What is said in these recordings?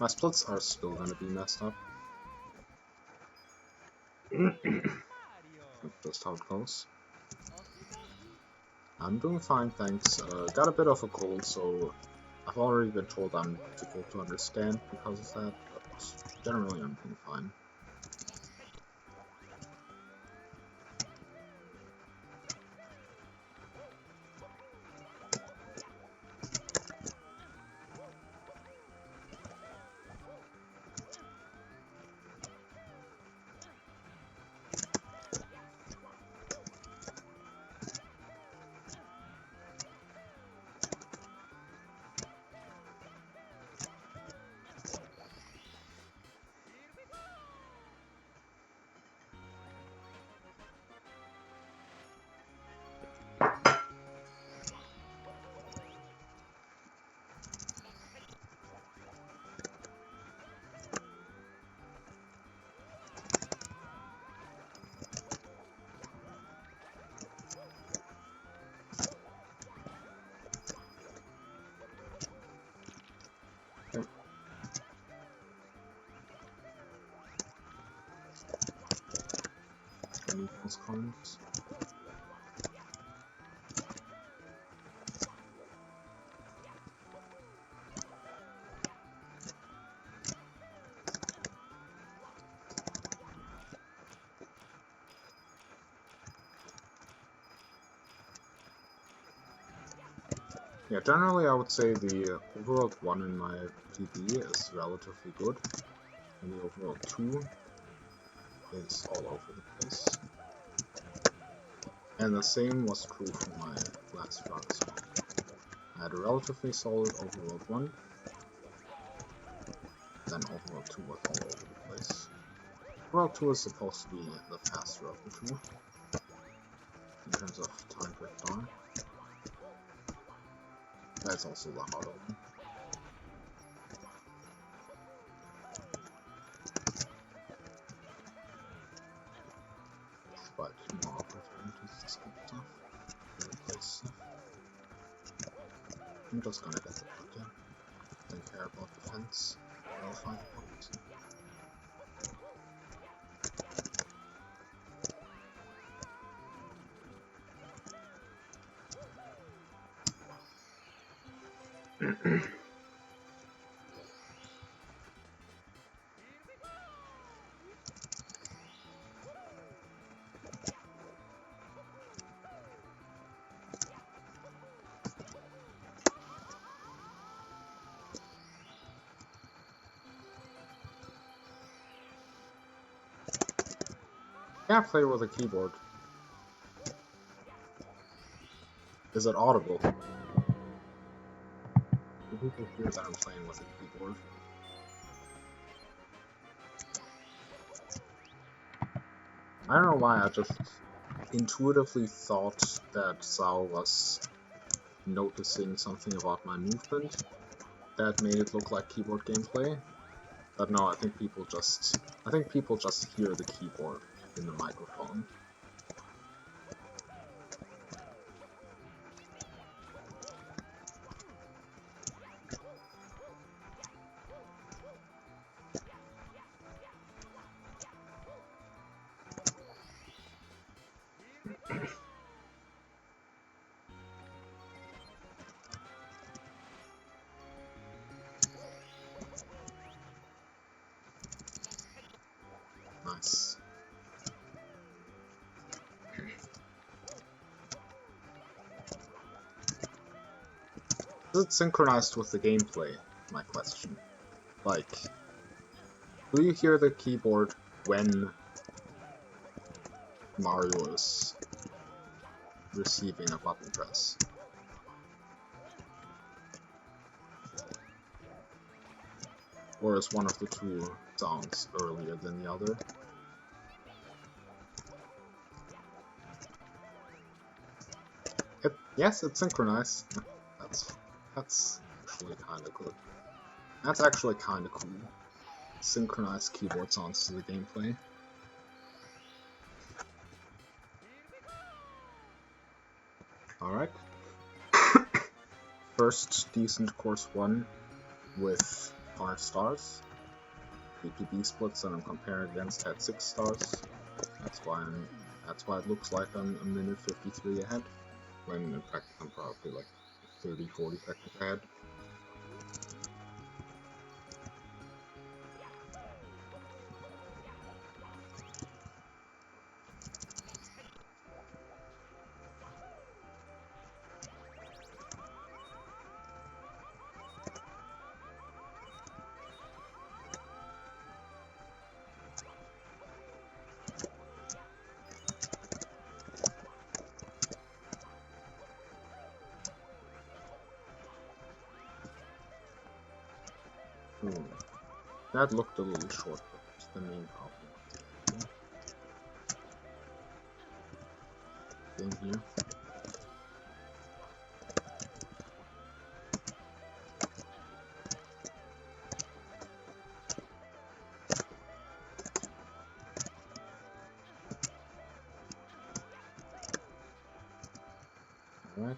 My splits are still gonna be messed up. That's just how it goes. I'm doing fine, thanks. Got a bit of a cold, so I've already been told I'm difficult to understand because of that, but generally I'm doing fine. Any false coins? Yeah, generally I would say the overworld 1 in my PB is relatively good, and the overworld 2 is all over the place. And the same was true for my last run as well. I had a relatively solid overworld 1, then overworld 2 was all over the place. Overworld 2 is supposed to be the faster of the two, in terms of time per star. That's also the harder one. Despite more opportunities to skip stuff, to replace stuff. I'm just gonna get the plug-in. Don't care about defense. I'll find points. Can't play with a keyboard. Is it audible? Do people hear that I'm playing with a keyboard? I don't know why, I just intuitively thought that Sao was noticing something about my movement that made it look like keyboard gameplay. But no, I think people just hear the keyboard in the microphone. Nice. Is it synchronized with the gameplay? My question. Like, do you hear the keyboard when Mario is receiving a button press? Or is one of the two sounds earlier than the other? Yes, it's synchronized. That's actually kinda good. That's actually kinda cool. Synchronized keyboard sounds to the gameplay. Alright. First decent course 1 with 5 stars. PPB splits that I'm comparing against had 6 stars. That's why it looks like I'm a minute 53 ahead, when in fact I'm probably like 30-40 seconds ahead. That looked a little short, but it's the main problem. In here. Alright.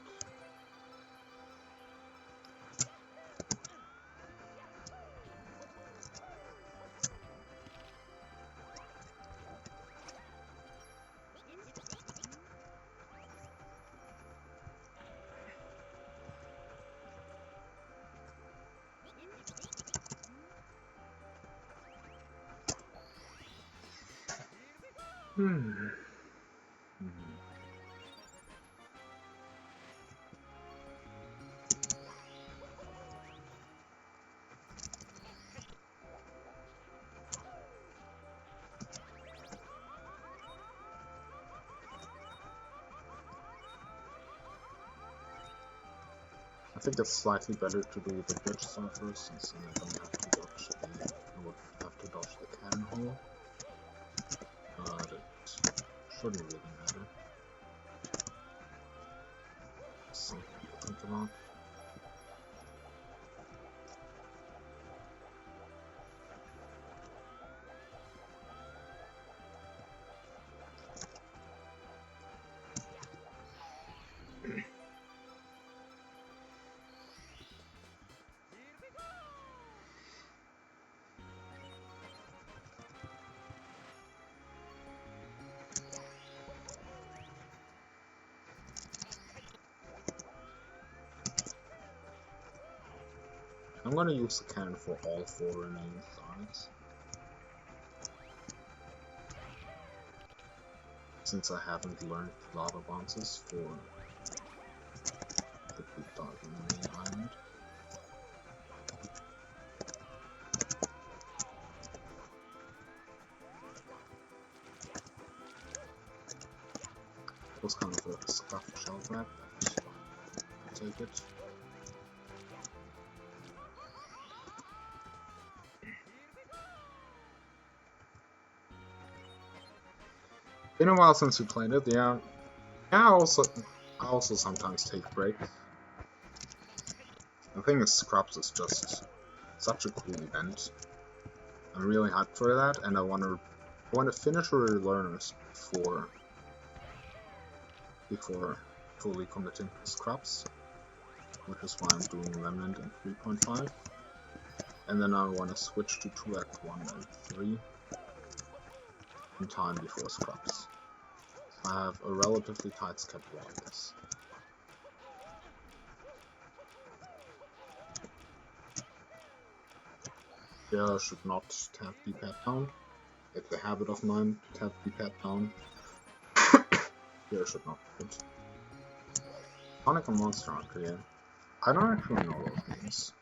I think it's slightly better to do the bridge star first, since then I don't have to dodge the cannon hole. But it shouldn't really matter. Something to think about. I'm gonna use the cannon for all 4 remaining sides, since I haven't learned lava bounces for the big dog in the main island. It was kind of a scuffed shell grab, but I'll take it. Been a while since we played it, yeah. I also sometimes take breaks. The thing is, Scrubs is just such a cool event. I'm really hyped for that, and I want to finish Early Learners before fully committing to Scrubs, which is why I'm doing Remnant and 3.5. And then I want to switch to 2 Act 1 and 3 in time before Scrubs. I have a relatively tight schedule on this. There should not tap D-pad down. It's a habit of mine to tap D-pad down. There should not be good. Sonic and Monster Hunter, yeah. I don't actually know those games.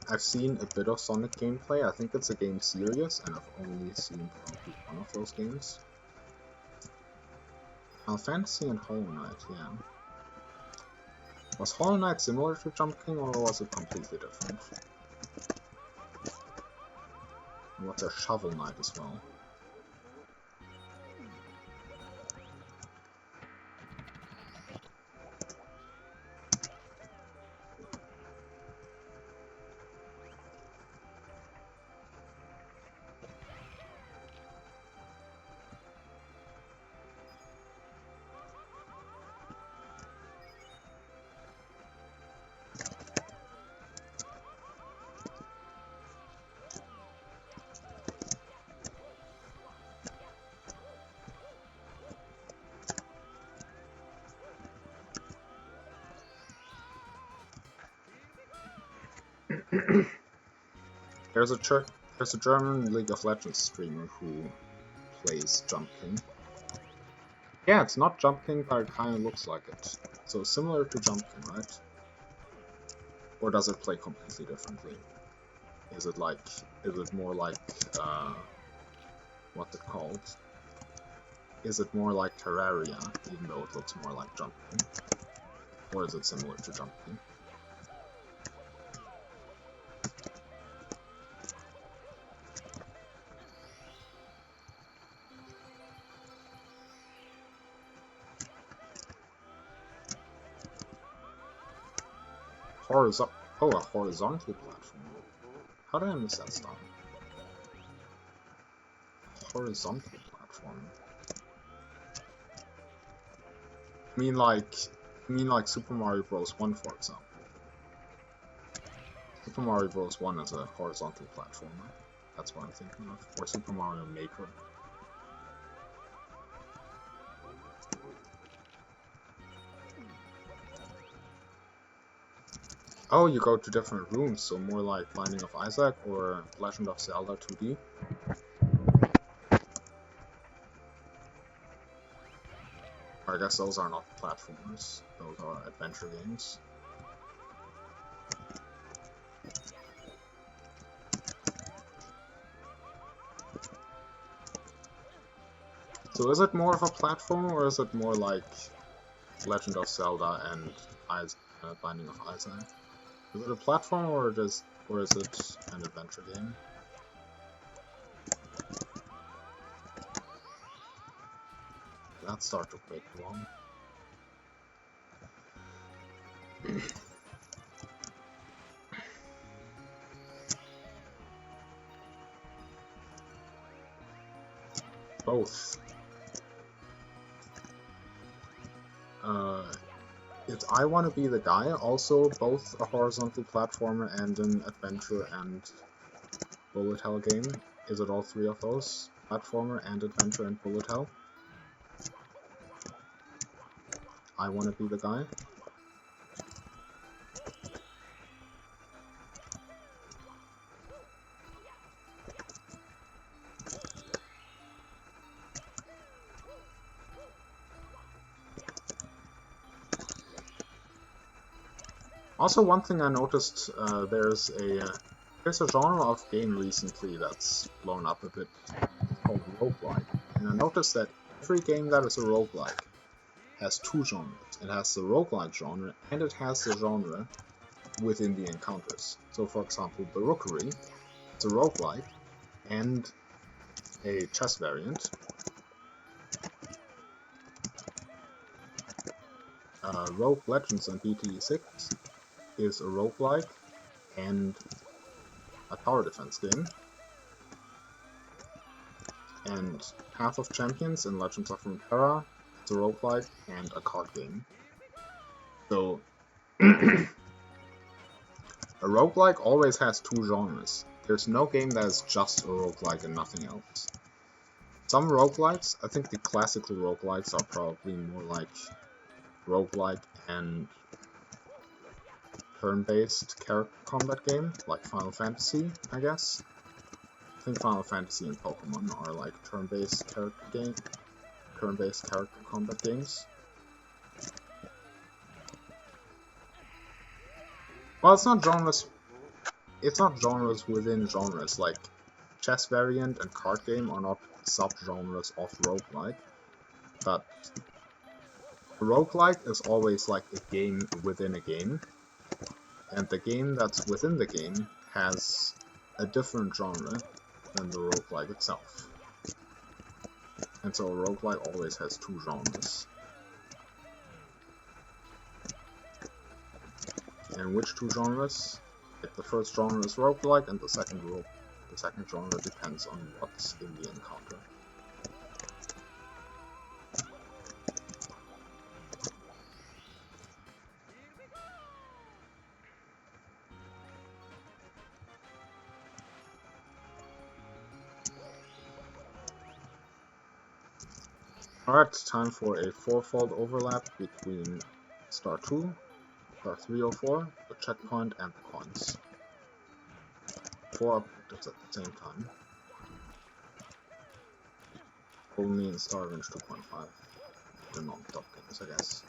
I've seen a bit of Sonic gameplay. I think it's a game series, and I've only seen probably one of those games. Final Fantasy and Hollow Knight, yeah. Was Hollow Knight similar to Jump King, or was it completely different? And what's a Shovel Knight as well? There's a German League of Legends streamer who plays Jump King. Yeah, it's not Jump King, but it kind of looks like it. So similar to Jump King, right? Or does it play completely differently? Is it more like, what's it called? Is it more like Terraria, even though it looks more like Jump King? Or is it similar to Jump King? A horizontal platform. How did I miss that stuff? Horizontal platform. I mean like Super Mario Bros. 1, for example. Super Mario Bros. 1 is a horizontal platformer. That's what I'm thinking of. Or Super Mario Maker. Oh, you go to different rooms, so more like Binding of Isaac or Legend of Zelda 2D. I guess those are not platformers, those are adventure games. So is it more of a platform, or is it more like Legend of Zelda and Binding of Isaac? Is it a platform, or is it an adventure game? That started way too long. Both. It's I Want to Be the Guy, also both a horizontal platformer and an adventure and bullet hell game. Is it all three of those? Platformer and adventure and bullet hell? I Want to Be the Guy? Also, one thing I noticed, there's a genre of game recently that's blown up a bit. It's called roguelike. And I noticed that every game that is a roguelike has two genres. It has the roguelike genre, and it has the genre within the encounters. So, for example, the Rookery, it's a roguelike and a chess variant. Rogue Legends and BTE6 is a roguelike and a tower defense game. And Path of Champions in Legends of Runeterra is a roguelike and a card game. So, a roguelike always has two genres. There's no game that is just a roguelike and nothing else. Some roguelikes, I think the classical roguelikes are probably more like roguelike and turn-based character combat game, like Final Fantasy, I guess. I think Final Fantasy and Pokemon are like turn-based character combat games. Well, it's not genres within genres, like chess variant and card game are not sub-genres of roguelike, but a roguelike is always like a game within a game, and the game that's within the game has a different genre than the roguelike itself. And so a roguelike always has two genres. And which two genres? Like the first genre is roguelike, and the second genre depends on what's in the encounter. Alright, time for a fourfold overlap between Star 2, Star 304, the checkpoint, and the coins. 4 objectives at the same time. Only in Star Range 2.5. The non-stop games, I guess.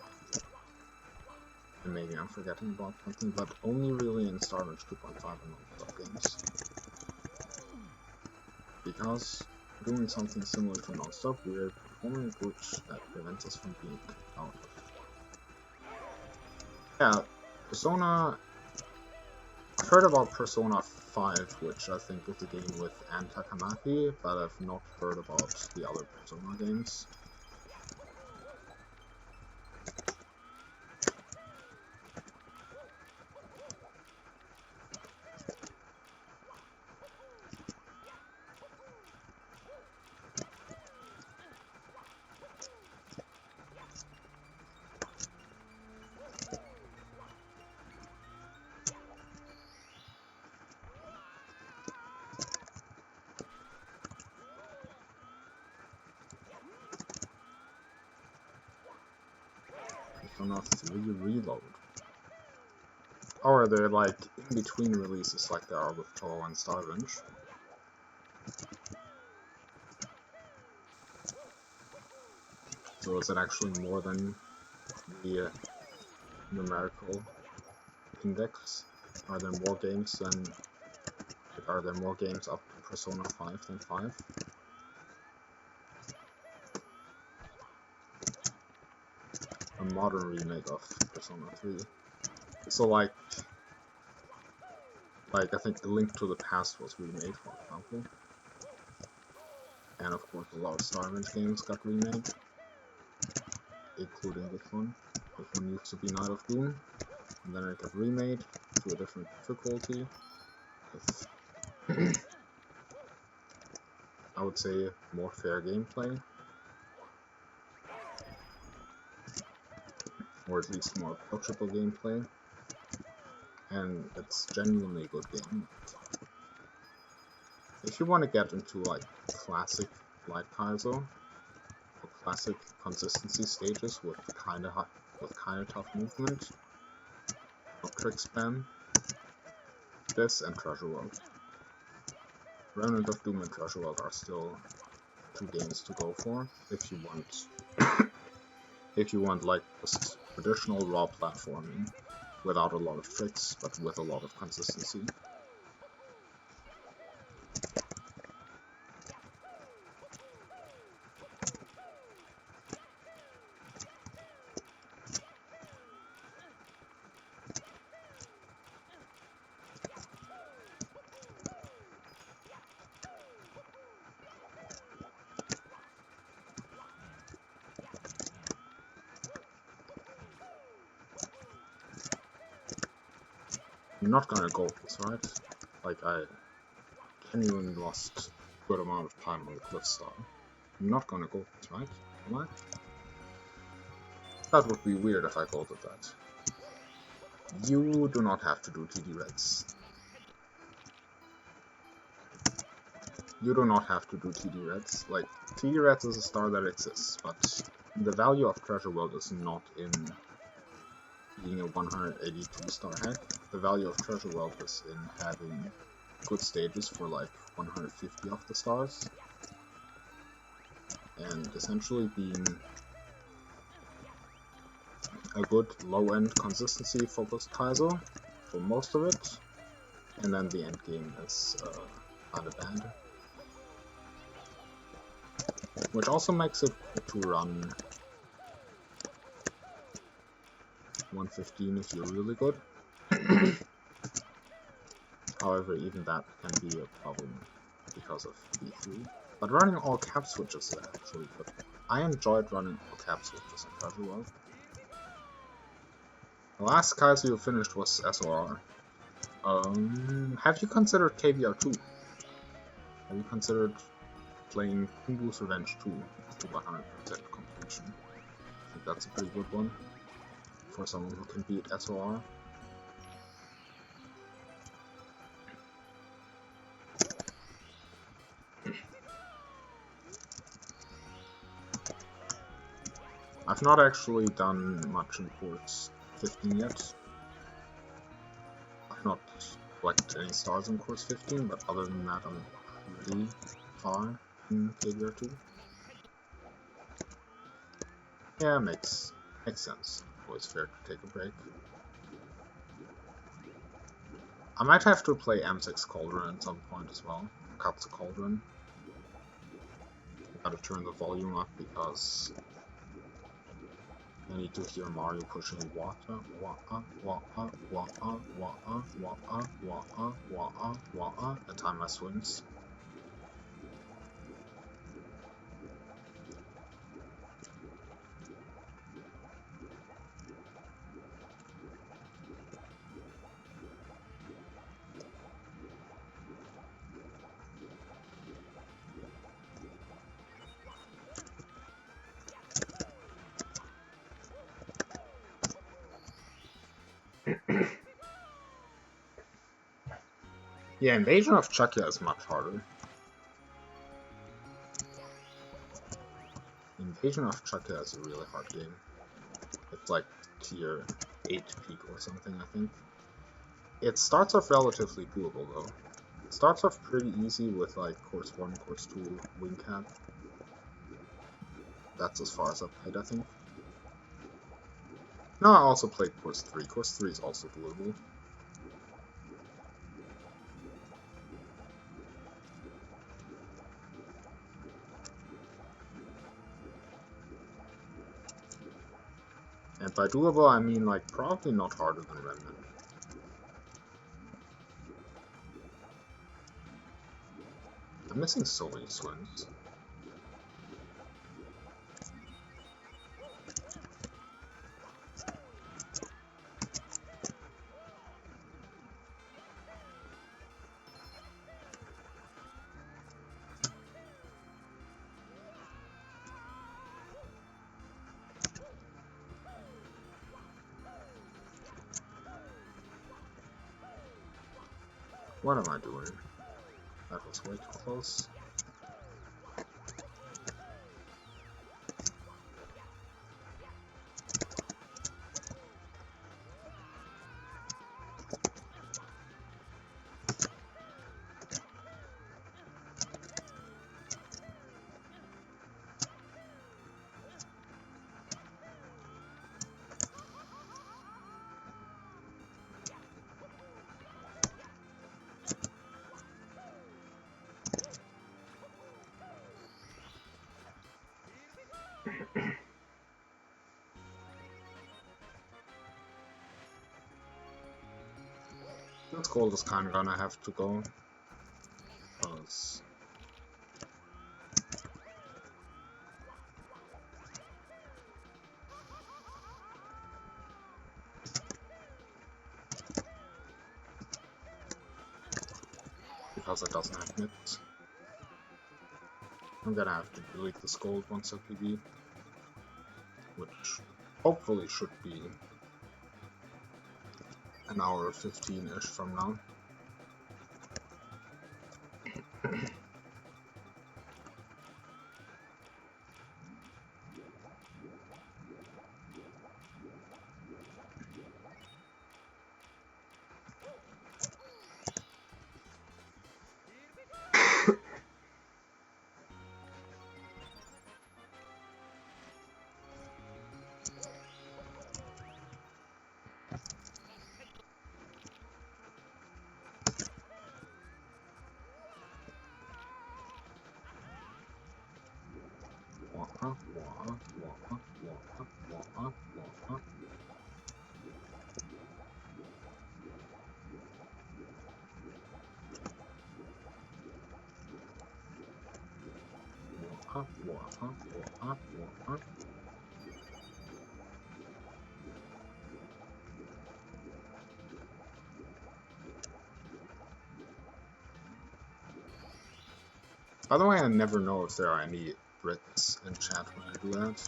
And maybe I'm forgetting about something, but only really in Star Range 2.5 and non-stop games. Because doing something similar to non-stop, we're performing a glitch that prevents us from being kicked out of. Yeah, Persona... I've heard about Persona 5, which I think is a game with Ann Takamaki, but I've not heard about the other Persona games. Persona 3 Reload. Or are there like in between releases like there are with Toro and Star Range? So is it actually more than the numerical index? Are there more games than... Are there more games up to Persona 5 than 5? A modern remake of Persona 3. So like I think The Link to the Past was remade, for example. And of course a lot of Star Range games got remade, including this one. This one used to be Night of Doom, and then it got remade to a different difficulty with I would say more fair gameplay, or at least more approachable gameplay, and it's genuinely a good game. If you want to get into like classic Light Kaizo, or classic consistency stages with kinda tough movement, or trick spam, this and Treasure World. Remnant of Doom and Treasure World are still 2 games to go for if you want like just traditional raw platforming without a lot of tricks but with a lot of consistency. I'm not gonna go this, right? Like, I genuinely lost a good amount of time on the cliff star. I'm not gonna go this, right? Am I? That would be weird if I called it that. You do not have to do TD Reds. You do not have to do TD Reds. Like, TD Reds is a star that exists, but the value of Treasure World is not in being a 182 star hack. The value of Treasure World is in having good stages for like 150 of the stars, and essentially being a good low-end consistency focused Kaizo for most of it, and then the end game is kinda bad. Which also makes it cool to run 115 if you're really good. However, even that can be a problem because of V3. But running all cap switches is actually good. I enjoyed running all cap switches in Treasure World. The last Kaizo you finished was SOR. Have you considered KBR2? Have you considered playing Kungu's Revenge 2 to 100% completion? I think that's a pretty good one for someone who can beat SOR. I've not actually done much in Ports 15 yet. I've not collect any stars in course 15, but other than that, I'm pretty far in KBR 2. Yeah, makes sense. Always fair to take a break. I might have to play M6 Cauldron at some point as well. Cut the Cauldron. Gotta turn the volume up because I need to hear Mario pushing water, and time my swings. Yeah, Invasion of Czechia is much harder. Invasion of Czechia is a really hard game. It's like tier 8 peak or something, I think. It starts off relatively doable though. It starts off pretty easy with like course 1, course 2, wing cap. That's as far as I've played, I think. No, I also played course 3. Course 3 is also doable. And by doable, I mean like probably not harder than Remnant. I'm missing so many swings. What am I doing? That was way too close. This gold is kinda gonna have to go. Because it doesn't have mids. I'm gonna have to delete this gold once I PB. Which hopefully should be an hour 15-ish from now. By the way, I never know if there are any Brits in chat when I do that.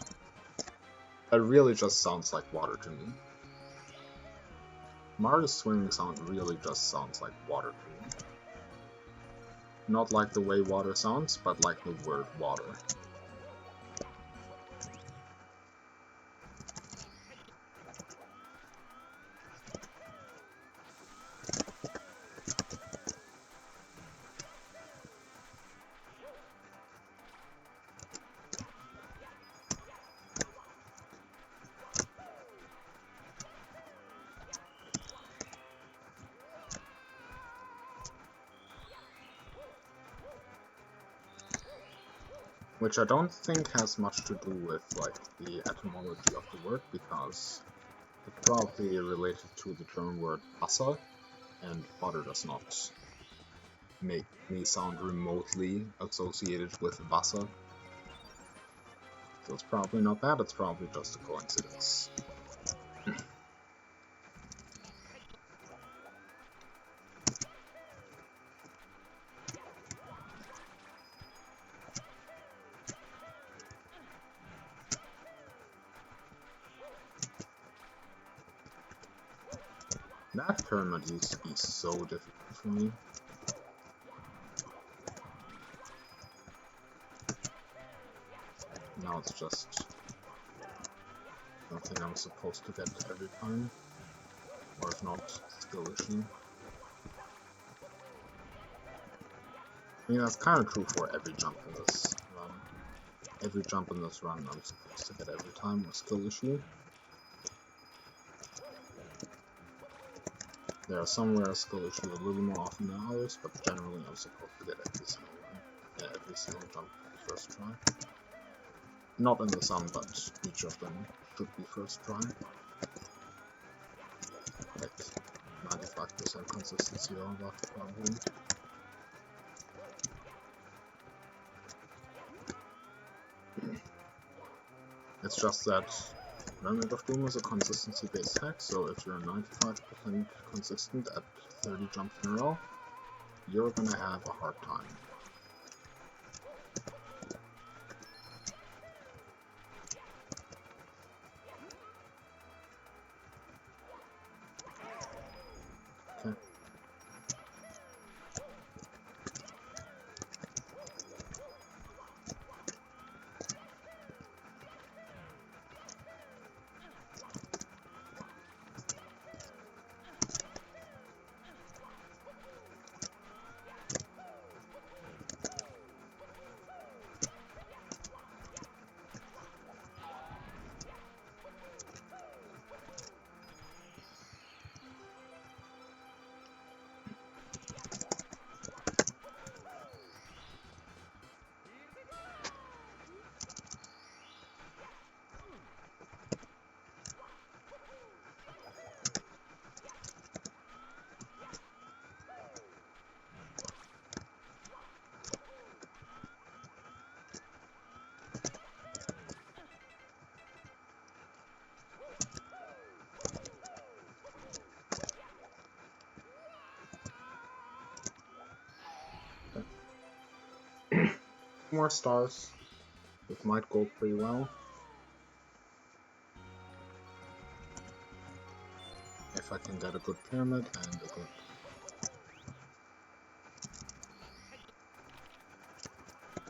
That really just sounds like water to me. Mario's swimming sound really just sounds like water to me. Not like the way water sounds, but like the word water. Which I don't think has much to do with like the etymology of the word, because it's probably related to the German word Wasser, and butter does not make me sound remotely associated with Wasser. So it's probably not that, it's probably just a coincidence. That pyramid used to be so difficult for me. Now it's just something I'm supposed to get every time, or if not, skill issue. I mean, that's kind of true for every jump in this run. Every jump in this run I'm supposed to get every time, or skill issue. There are some where skill issue a little more often than others, but generally I'm supposed to get every single one. Yeah, every single jump first try. Not in the sum, but each of them should be first try. Like 95% consistency or about, probably. It's just that Remnant of Doom is a consistency-based hack, so if you're 95% consistent at 30 jumps in a row, you're gonna have a hard time. Okay. More stars. This might go pretty well. If I can get a good pyramid and a good...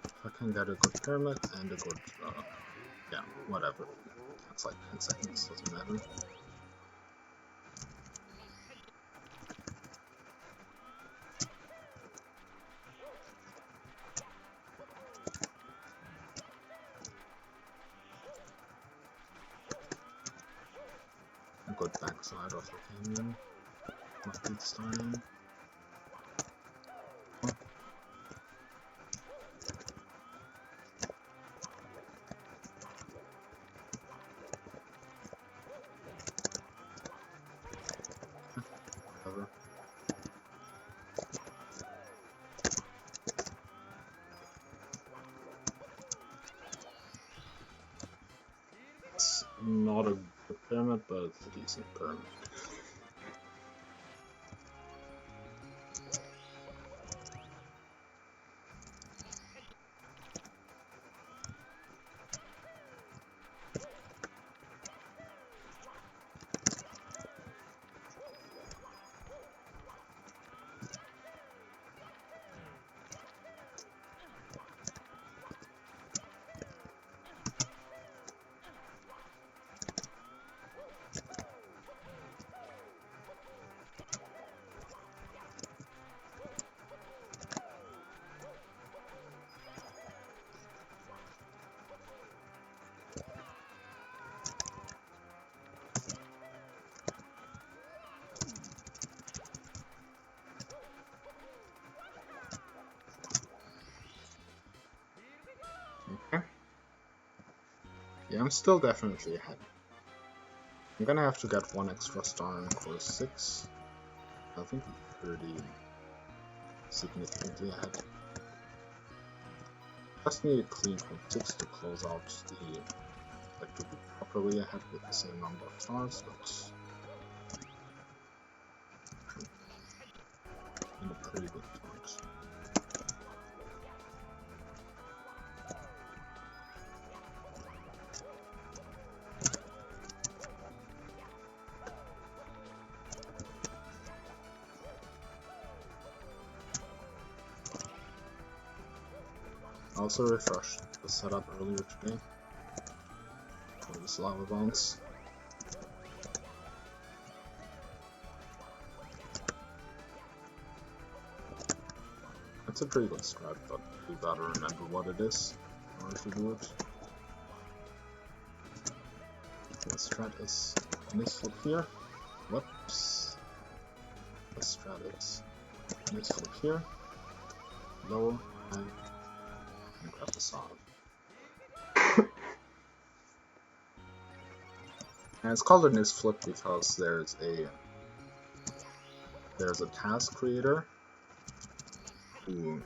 If I can get a good pyramid and a good... yeah, whatever. That's like 10 seconds, doesn't matter. Good backside of the canyon. Must be starting. Whatever. It's not a good pyramid, but it's a decent pyramid. Yeah, I'm still definitely ahead. I'm gonna have to get 1 extra star in course 6. I think I'm pretty significantly ahead. Just need a clean course 6 to close out the, like, to be properly ahead with the same number of stars, but in a pretty good point. I also refreshed the setup earlier today for this lava bounce. It's a pretty good strat, but you gotta remember what it is in order to do it. The strat is misflip here. Whoops. The strat is misflip here. Low, high, and grab the solve. And it's called a misflip because there's a task creator who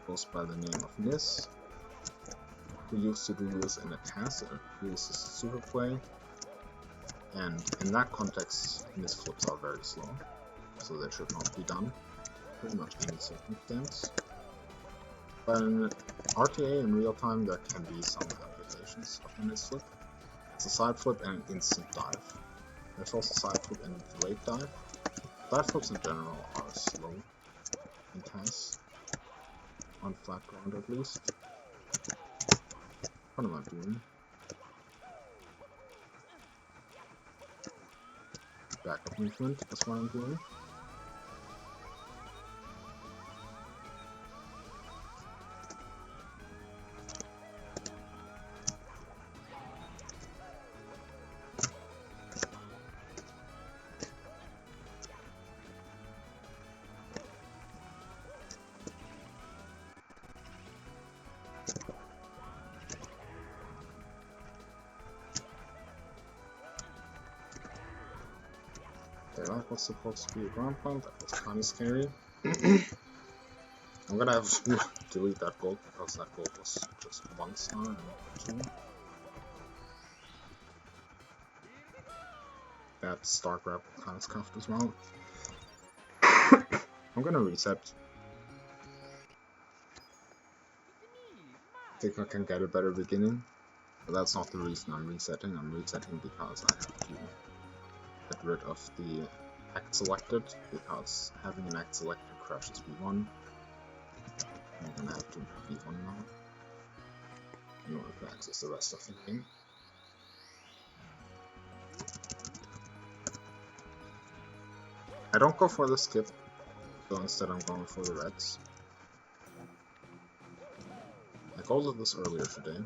goes by the name of Nis, who used to do this in a task and uses super play, and in that context misflips are very slow, so they should not be done pretty much any circumstance. But in RTA in real time there can be some applications of a misflip. It's a side flip and an instant dive. There's also side flip and delayed dive. Side flips in general are slow in tasks, on flat ground at least. What am I doing? Backup movement, that's what I'm doing. That was supposed to be a ground pound, that was kinda scary. I'm gonna have to delete that gold because that gold was just 1 star and not 2. That star grab kinda scuffed as well. I'm gonna reset. I think I can get a better beginning, but that's not the reason I'm resetting. I'm resetting because I have to get rid of the act selected, because having an act selected crashes V1. I'm gonna have to V1 now in order to access the rest of the game. I don't go for the skip, so instead I'm going for the reds. I called this earlier today.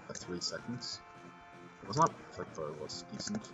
At 3 seconds. It was not perfect, but it was decent.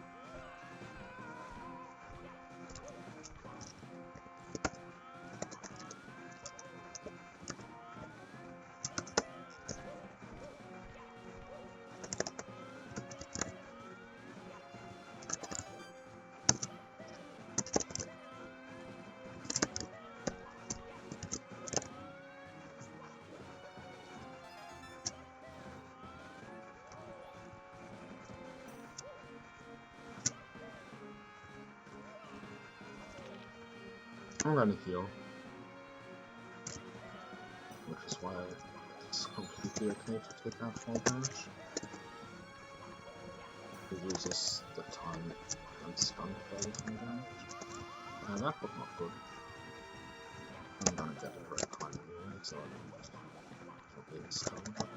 I'm gonna heal, which is why it's completely okay to take out fall damage. It uses the time and stun fall from damage. And that was not good. I'm gonna get it right time anyway, so I don't being stung up.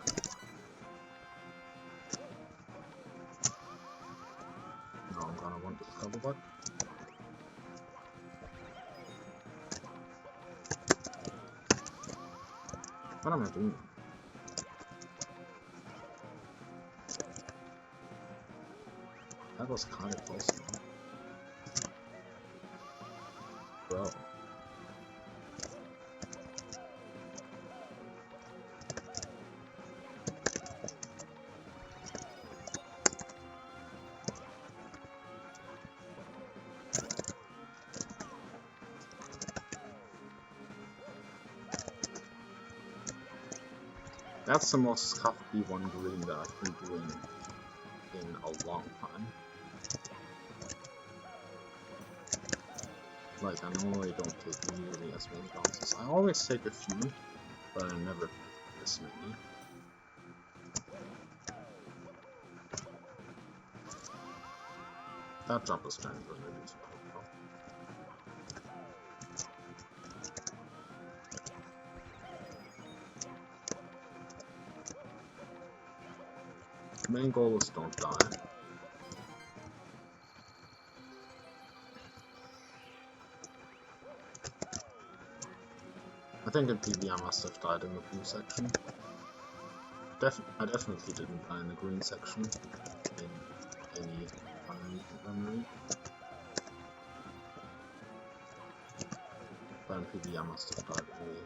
Now I'm gonna want the Scuttlebutt. What am I doing? That was kinda close now. Bro. That's the most scuffy one green that I've been doing in a long time. Like, I normally don't take nearly as many bounces. I always take a few, but I never take this many. That jump is kind of going to be too quick though. The main goal is don't die. I think in PB I must have died in the blue section. I definitely didn't die in the green section in any memory. But in PB I must have died in the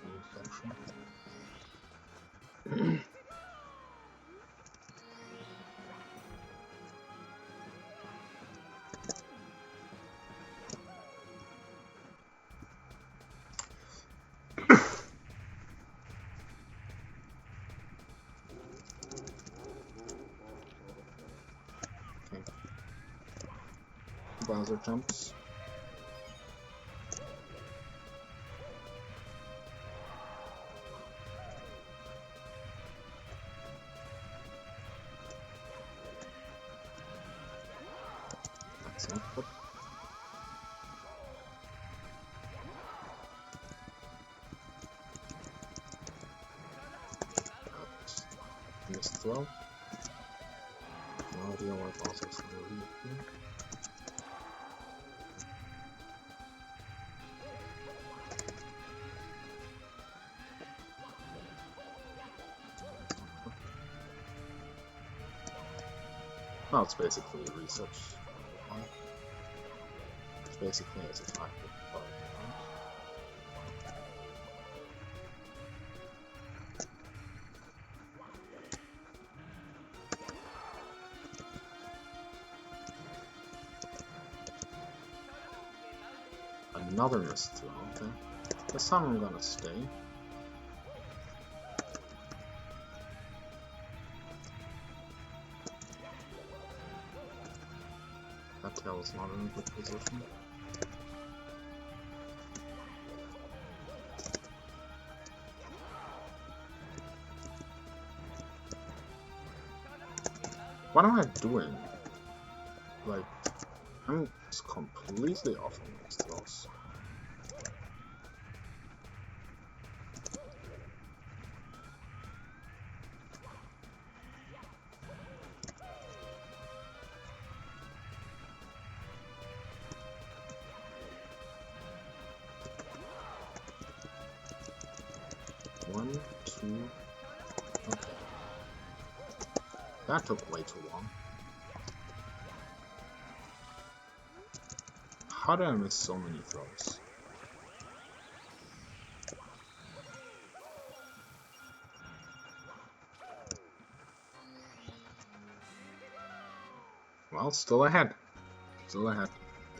blue section. Bowser jumps. That's not good. Missed throw. No idea why Bowser's gonna leave here. Well, it's basically a research. It's basically as if I could buy it. Another missed throw, okay. This time I'm gonna stay. That tail is not in a good position. What am I doing? Like, I'm just completely off on these throws. One, two, okay. That took way too long. How did I miss so many throws? Well, still ahead. Still ahead.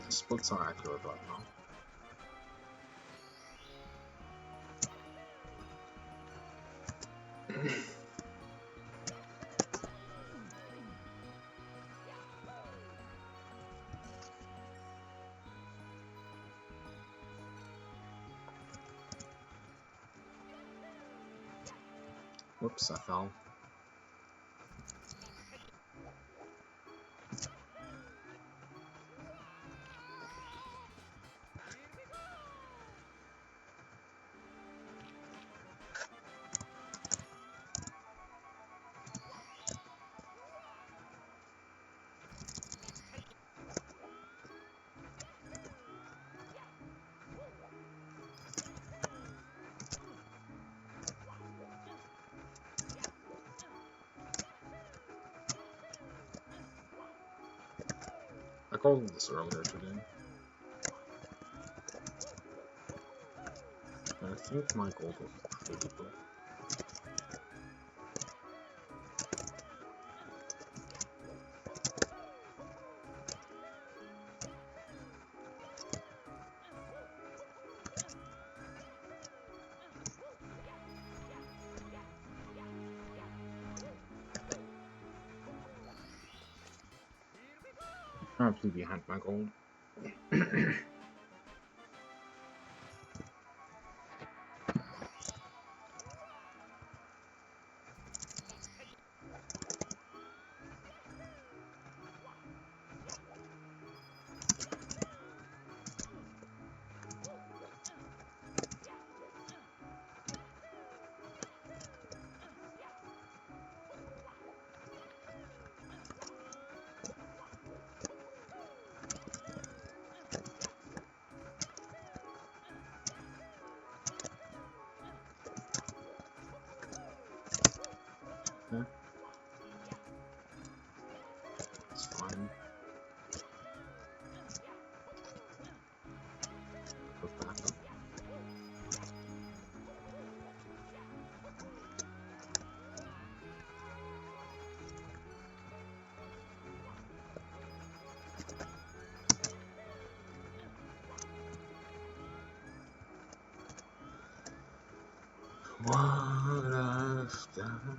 The splits are accurate right now. Whoops, I fell. I called this earlier today. And I think my gold was pretty good. currently behind my goal. Yeah. It's fine. Put back up. What I've done.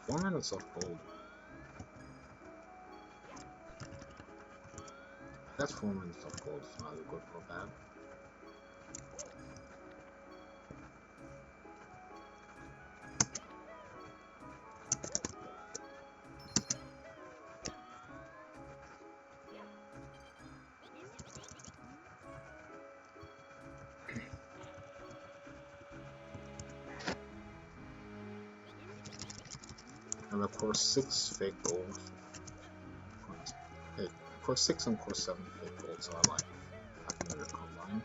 4 minutes of gold. That's 4 minutes of gold. It's neither good or bad. And of course 6 fake gold. Hey, course 6 and course 7 fake gold, so I like 5-minute combine.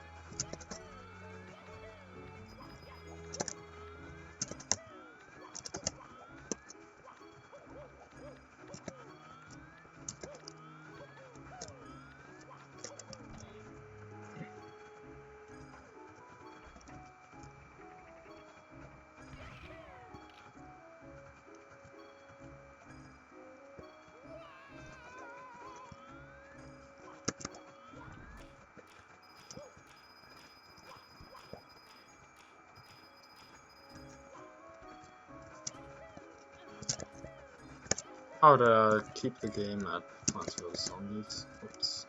How to keep the game at Plants vs Zombies. Oops.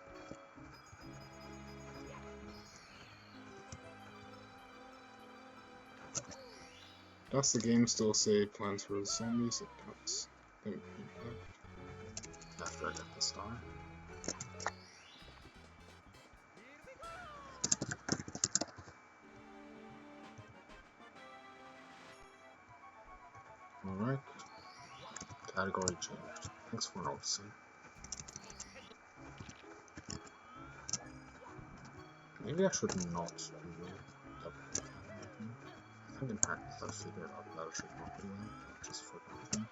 Does the game still say Plants vs Zombies? It does. Let me read that. After I get the star. Alright. Category changed. Thanks for noticing. Maybe I should not do double category. I think in practice I figured out that I should not do that. I just forgot them.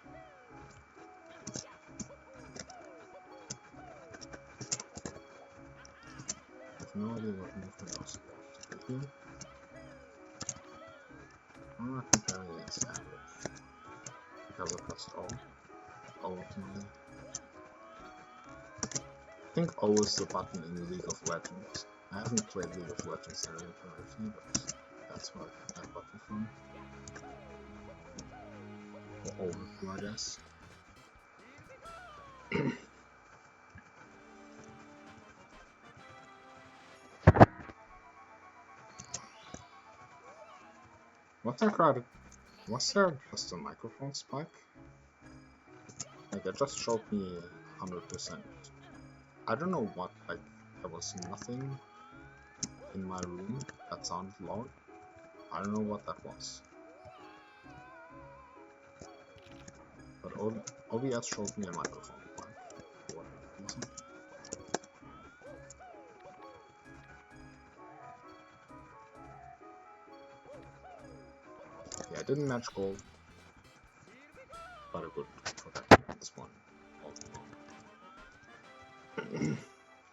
I have no idea what movement I was supposed to do here. I'm not comparing against average. Because I pressed O. Ultimately. I think O is the button in League of Legends. I haven't played League of Legends in entirety, but that's where I got that button from. Or overview, I guess. What's that crowded? Was there just a microphone spike? Like, it just showed me 100%. I don't know what, like, there was nothing in my room that sounded loud. I don't know what that was. But OBS showed me a microphone spike for whatever reason. Yeah, I didn't match gold, but I would protect this one all along.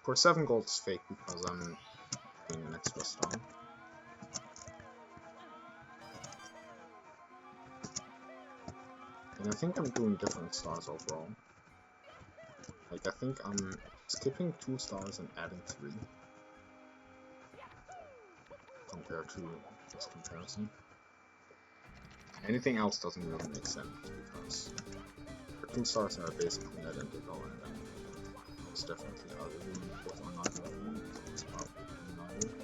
For 7 gold is fake because I'm doing an extra star. And I think I'm doing different stars overall. Like, I think I'm skipping 2 stars and adding 3. Compared to this comparison. Anything else doesn't really make sense because the 2 stars are basically identical, and then it's definitely either doing both or neither of them, so it's probably doing neither.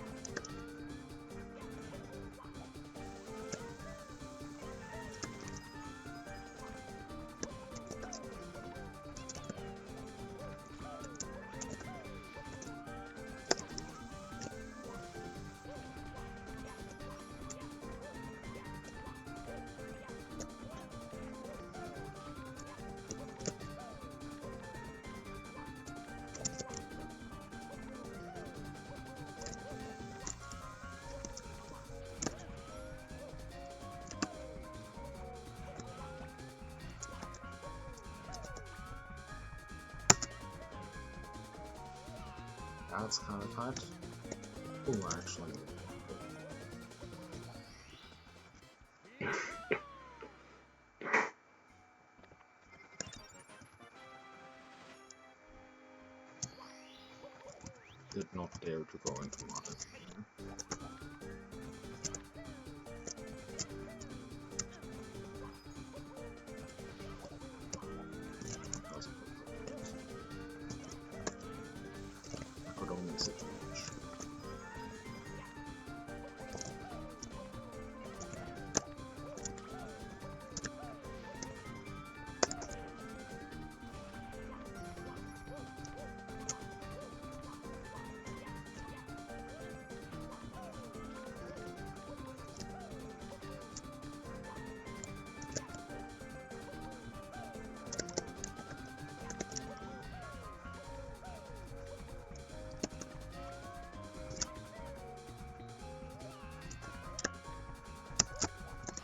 That's kind of tight. Oh, actually. Did not dare to go into market. I could only sit too much.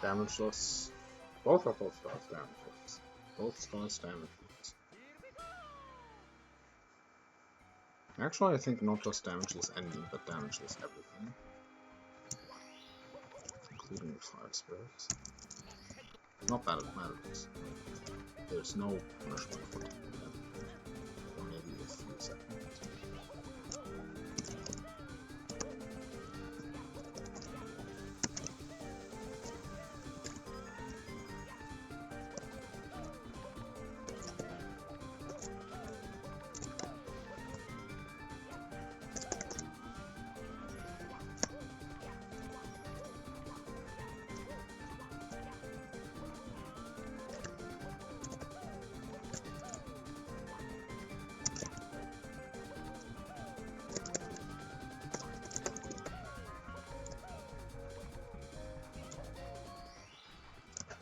Damageless. Both are both stars damageless. Both stars damageless. Actually, I think not just damageless ending, but damageless everything. Including the fire spirits. Not that it matters. There's no punishment for taking damage. Or maybe a few seconds.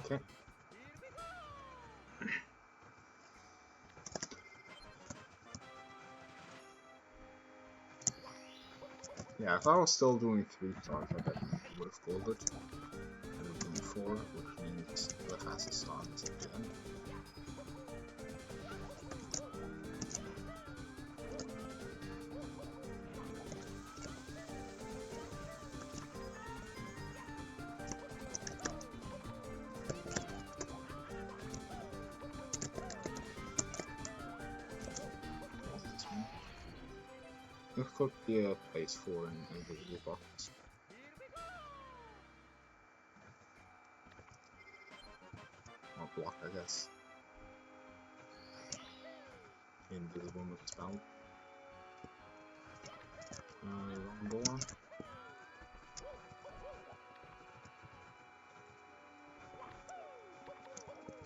Okay. Yeah, if I was still doing 3 stars, I definitely would have called it. And I'm doing 4, which means the fastest start is at the end. It could be a place for an invisible box. Or block, I guess. Invisible with spell. Wrong door.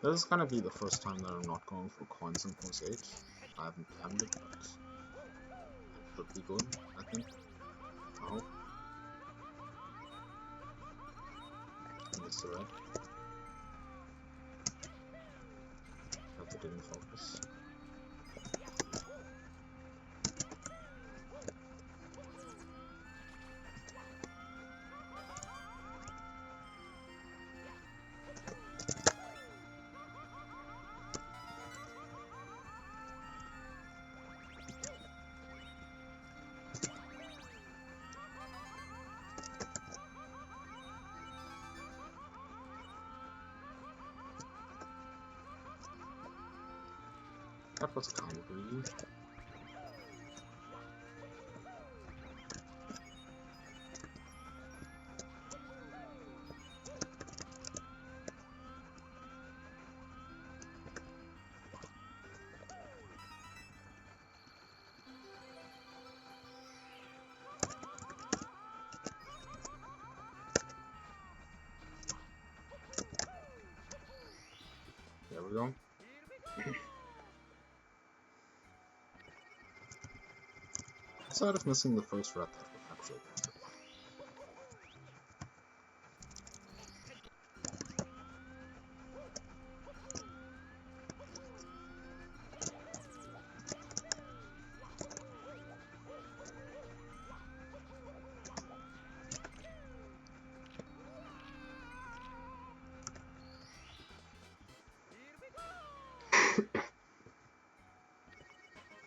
This is gonna be the first time that I'm not going for coins in plus 8. I haven't planned it, but it should be good, I think. I hope. I missed the red. Hope it didn't focus. That was kind of greedy. downside of missing the first red that was actually massive.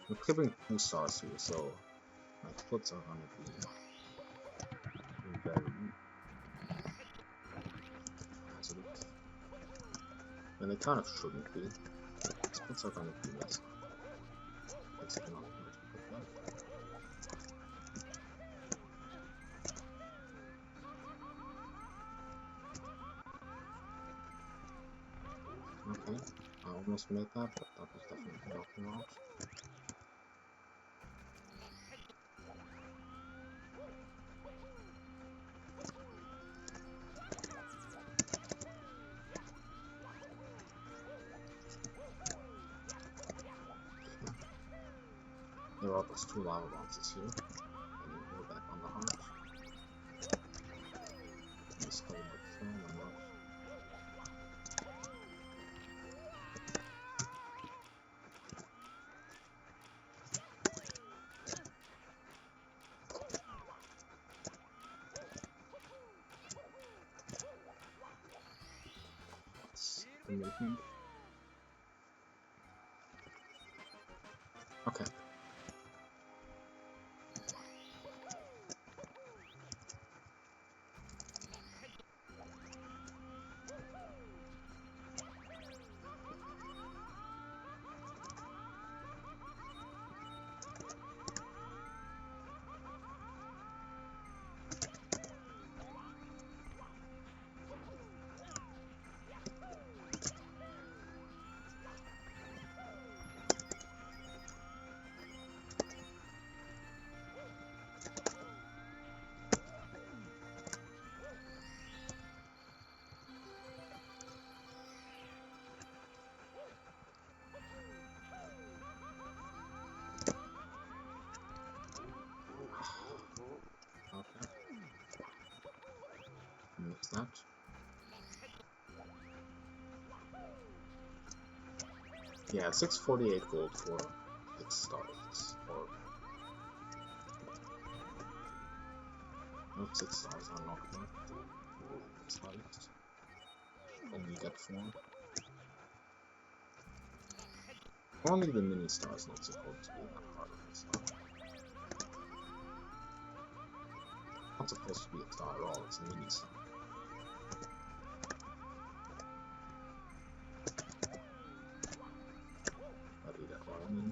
I'm skipping 2 stars here, so my splits are gonna be very positive. And they kind of shouldn't be. Splits are gonna be less. It's not much of that. Okay, I almost made that, but that was definitely not wrong. There are those 2 lava bounces here, and then we're back on the heart. Just hold it from and not. That's amazing. Okay. Okay. Mix that. Yeah, 648 gold for 6 stars. Or no, 6 stars are not worth the slightest. Only get 4. Only the mini star is not supposed to be that hard of a star. Not supposed to be a star at all, it's a mini star. But you get what I mean.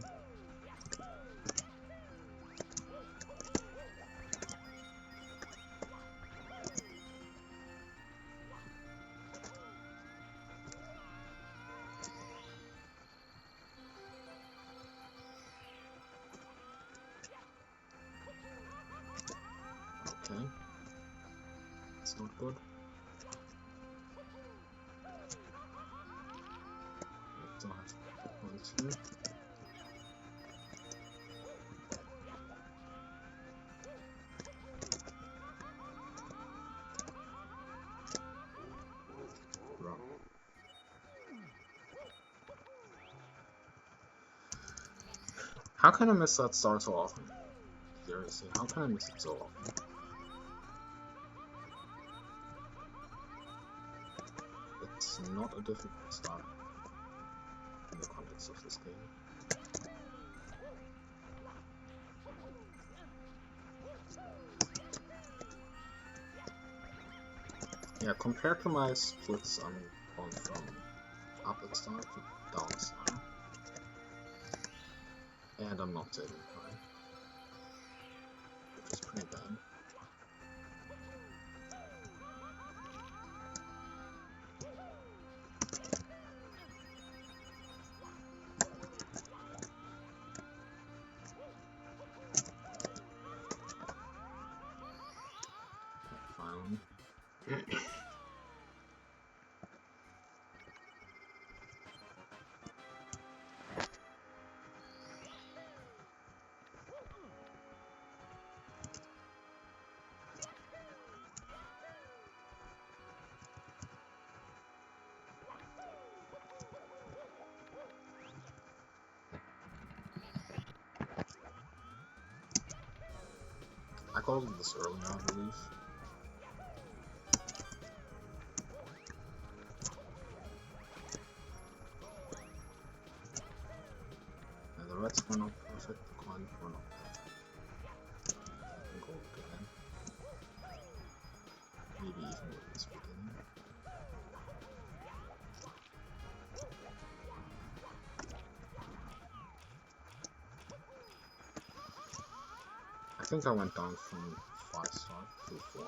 Okay. It's not good. Still have points here. Wrong. How can I miss that star so often? Seriously, how can I miss it so often? It's not a difficult star in the context of this game. Yeah, compared to my splits, I'm going from up at star to down star. And I'm not saving time, which is pretty bad. Finally. I called it this earlier, I believe. And the reds were not perfect, the coins were not perfect. Gold again. Maybe even with this beginning. I think I went down from 5-star to 4.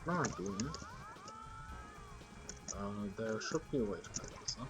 What am I doing? There should be a way to pick this up.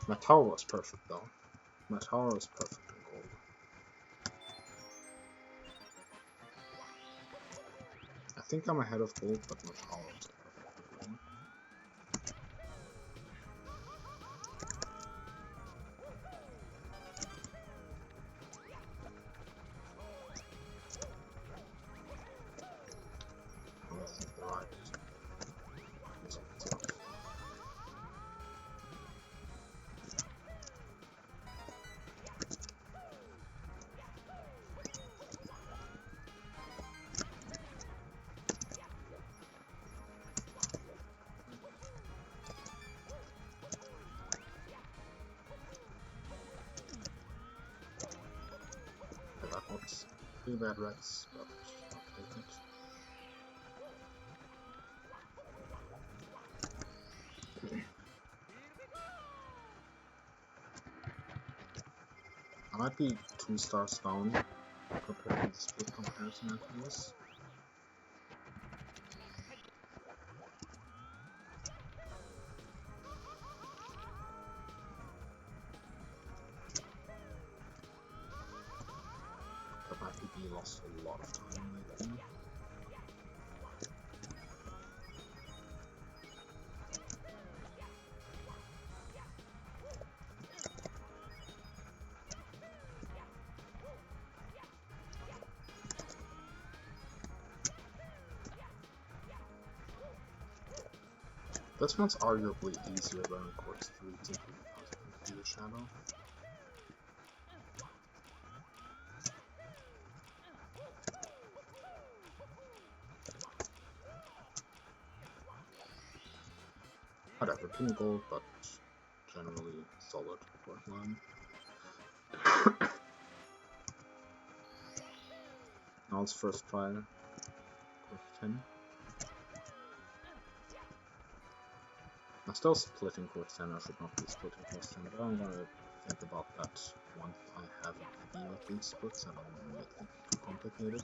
My tower was perfect though. My tower was perfect in gold. I think I'm ahead of gold, but my tower was perfect in gold. I think the right is up. That was 3 bad reds, but I'll take it. I might be 2 stars down compared to the split comparison after this. But my PP lost a lot of time lately. This one's arguably easier than Quartz 3 simply because of the field shadow. Whatever, 2 gold, but generally solid work line. Now it's first try, Quartz 10. I'm still splitting Quartz 10, I should not be splitting Quartz 10, but I'm gonna think about that once I have a PB with these splits and I'll make it too complicated.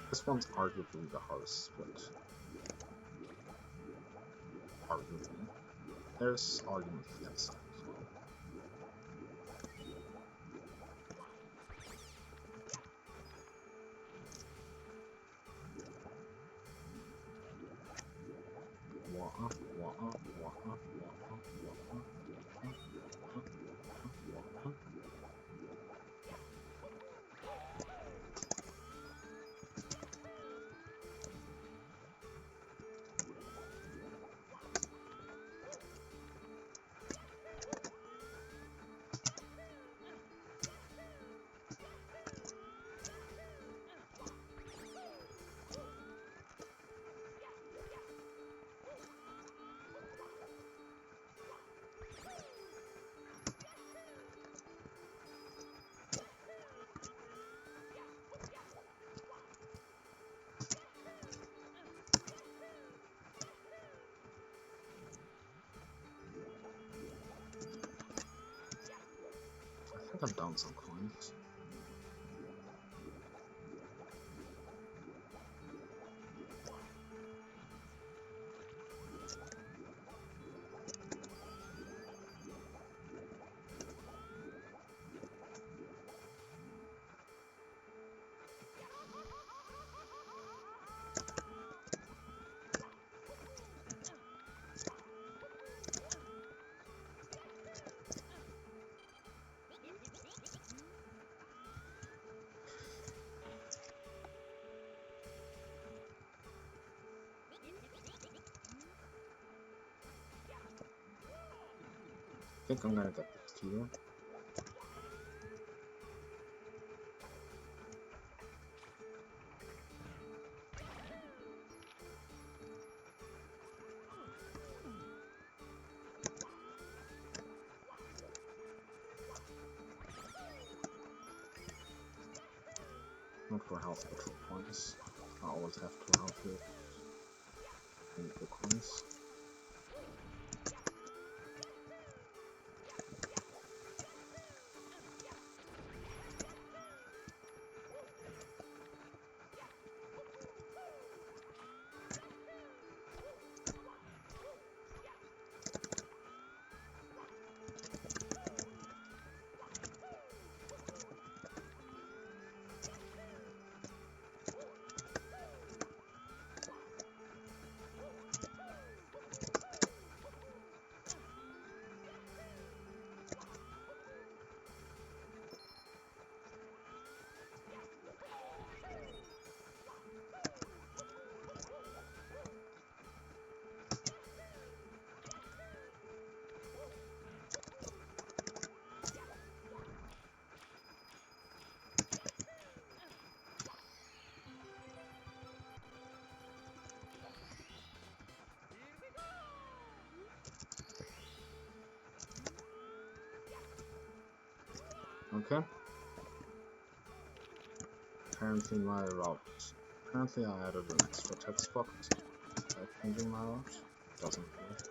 This one's arguably the hardest split. Arguably. There's arguments against that as well. think I'm down some coins. I think I'm gonna get this here. Not for health, but for points. I always have 2 health here. And the coins. Okay. Apparently I added an extra text box by changing my route. Doesn't work.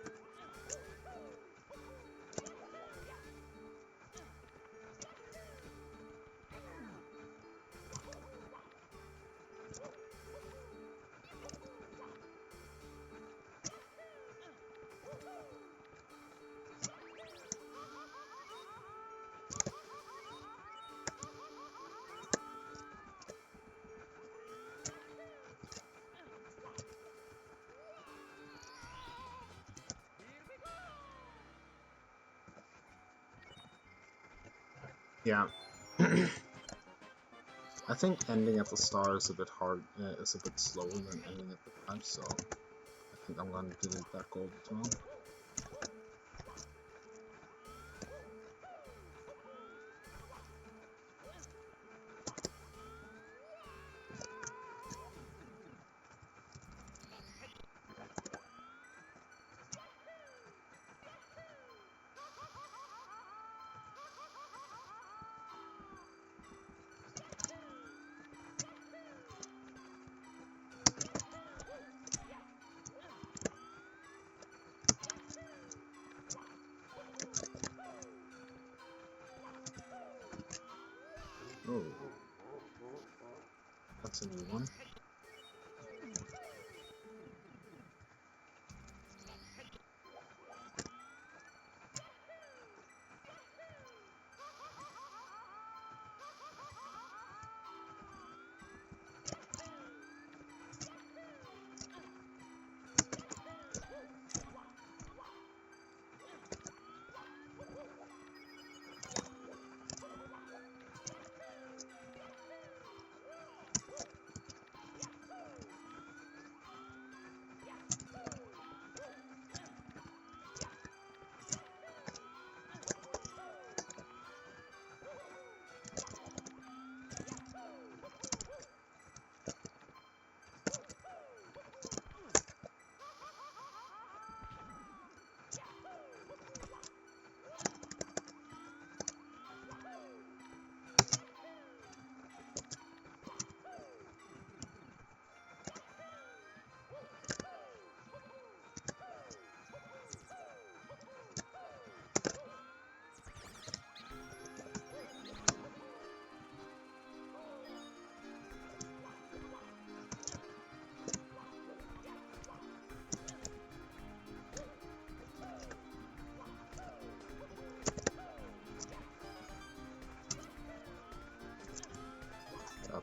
Yeah. I think ending at the star is a bit hard, is a bit slower than ending at the pipe, so I think I'm gonna delete that gold as well. Oh, that's a new one.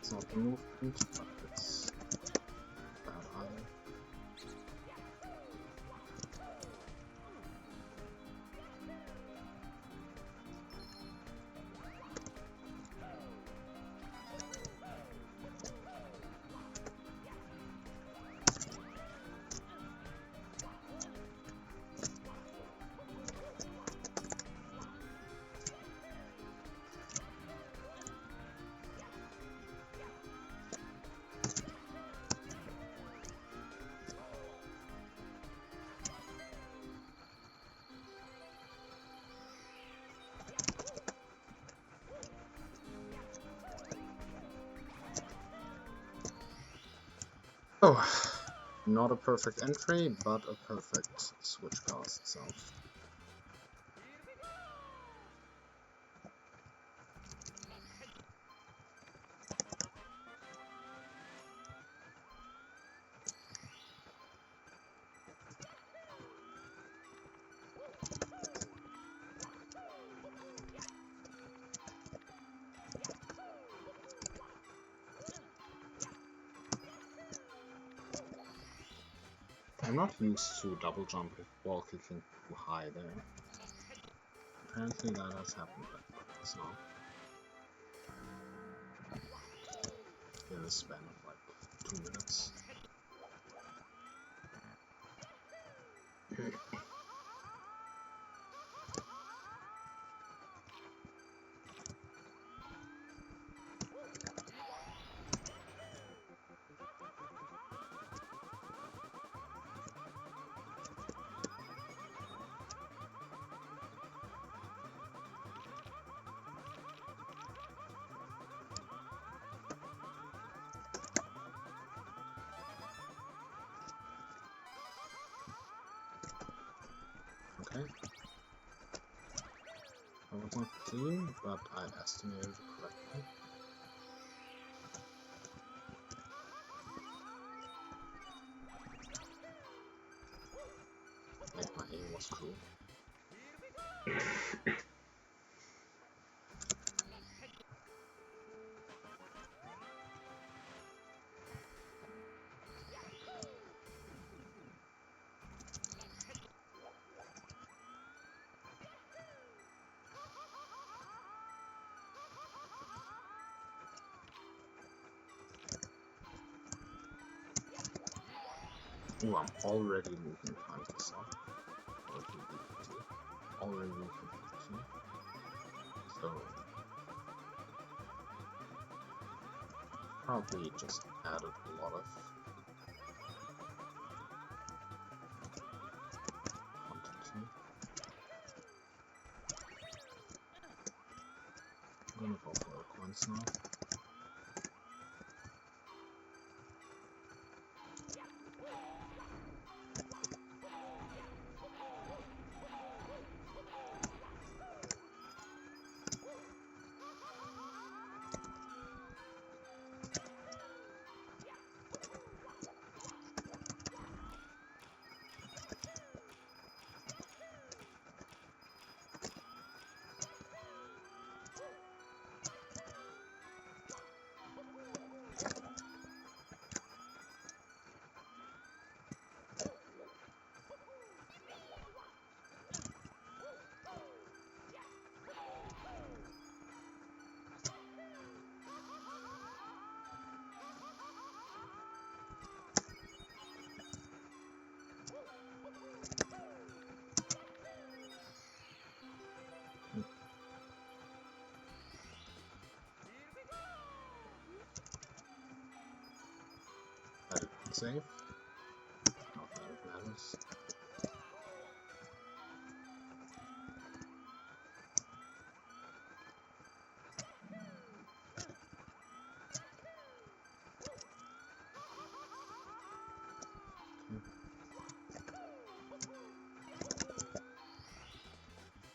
It's not the movement, but it's bad either. Oh, not a perfect entry, but a perfect switch pass itself. I'm not used to double jumping while kicking too high there. Apparently that has happened so in the span of like 2 minutes. Okay. I was not clean, but I estimated it correctly. Like my aim was cool. Ooh, I'm already moving time to stop. Or to BPT. Already moving 15. So probably just added a lot of quantity. I'm gonna go for the coins now. Save. Not that it matters.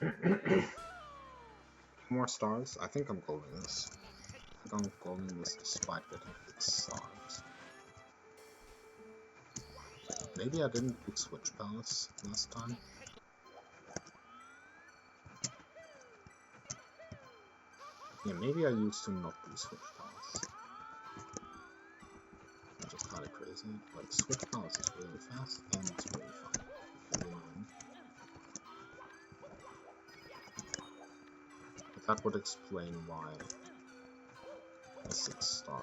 Okay. More stars. I think I'm goaling this. I think I'm goaling this despite getting 6 stars. Maybe I didn't pick Switch Palace last time. Yeah, maybe I used to not do Switch Palace. it. Like, switch palace is really fast and it's really fun. It's really annoying. But that would explain why a 6-star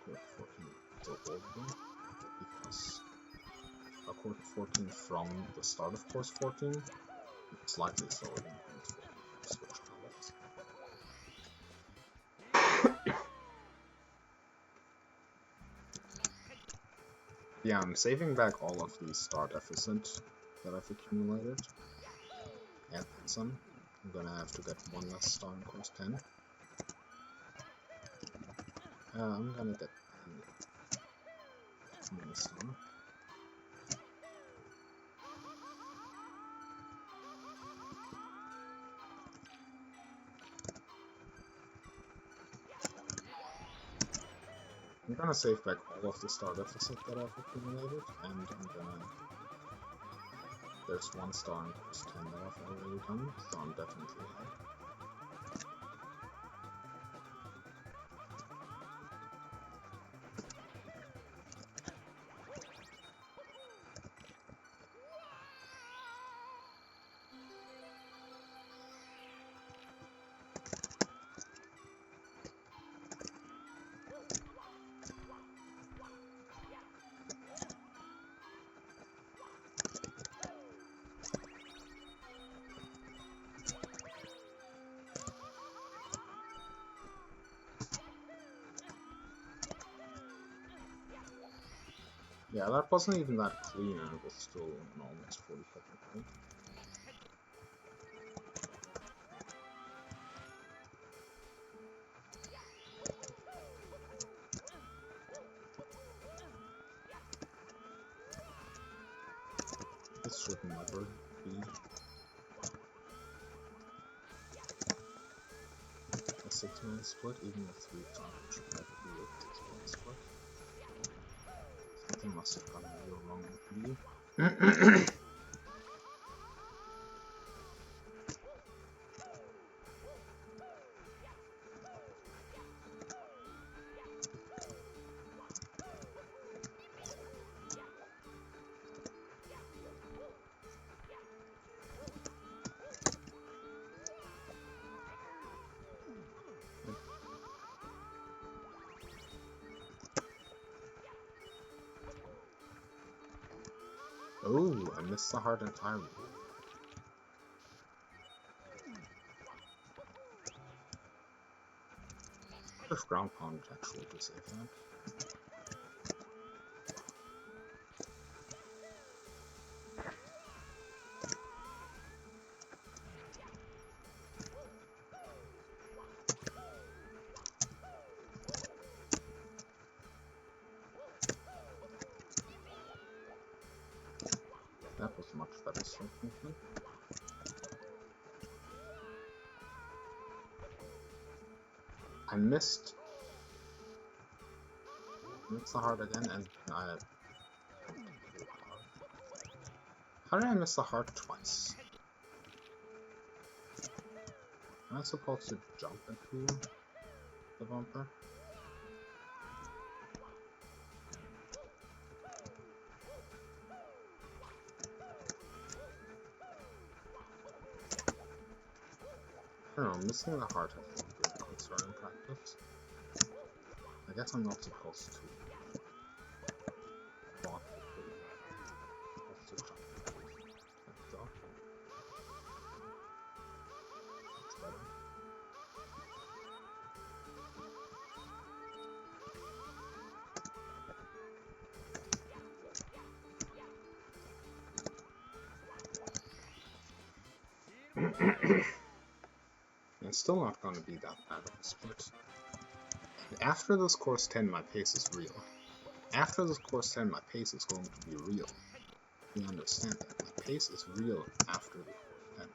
court 14 is so holdable, because a court 14 from the start of course 14 is slightly slower than court 14 from switch palace. Yeah, I'm saving back all of the star deficit that I've accumulated, and then some. I'm gonna have to get one less star in course 10. I'm gonna get one star. I'm gonna save back all of the star deficit that I've accumulated, and I'm gonna... There's 1 star in course 10 that I've already done, so I'm definitely ahead. Yeah, that wasn't even that clean, and it was still an almost 40 second fight. This should never be a 6-man split, even a 3-star should never be a 6-man split. Something must have gone real wrong with me. Oh, I missed the heart entirely. What if ground pound actually to save that? That was much better strength movement. I missed the heart again, and I... How did I miss the heart twice? Am I supposed to jump into the bumper? I don't know, missing the heart has been a good concern in practice. I guess I'm not supposed to block the food. I'm supposed to jump. Like so. That's better. It's still not going to be that bad of a split. After this course 10, my pace is real. After this course 10, my pace is going to be real. You understand that? My pace is real after the course 10.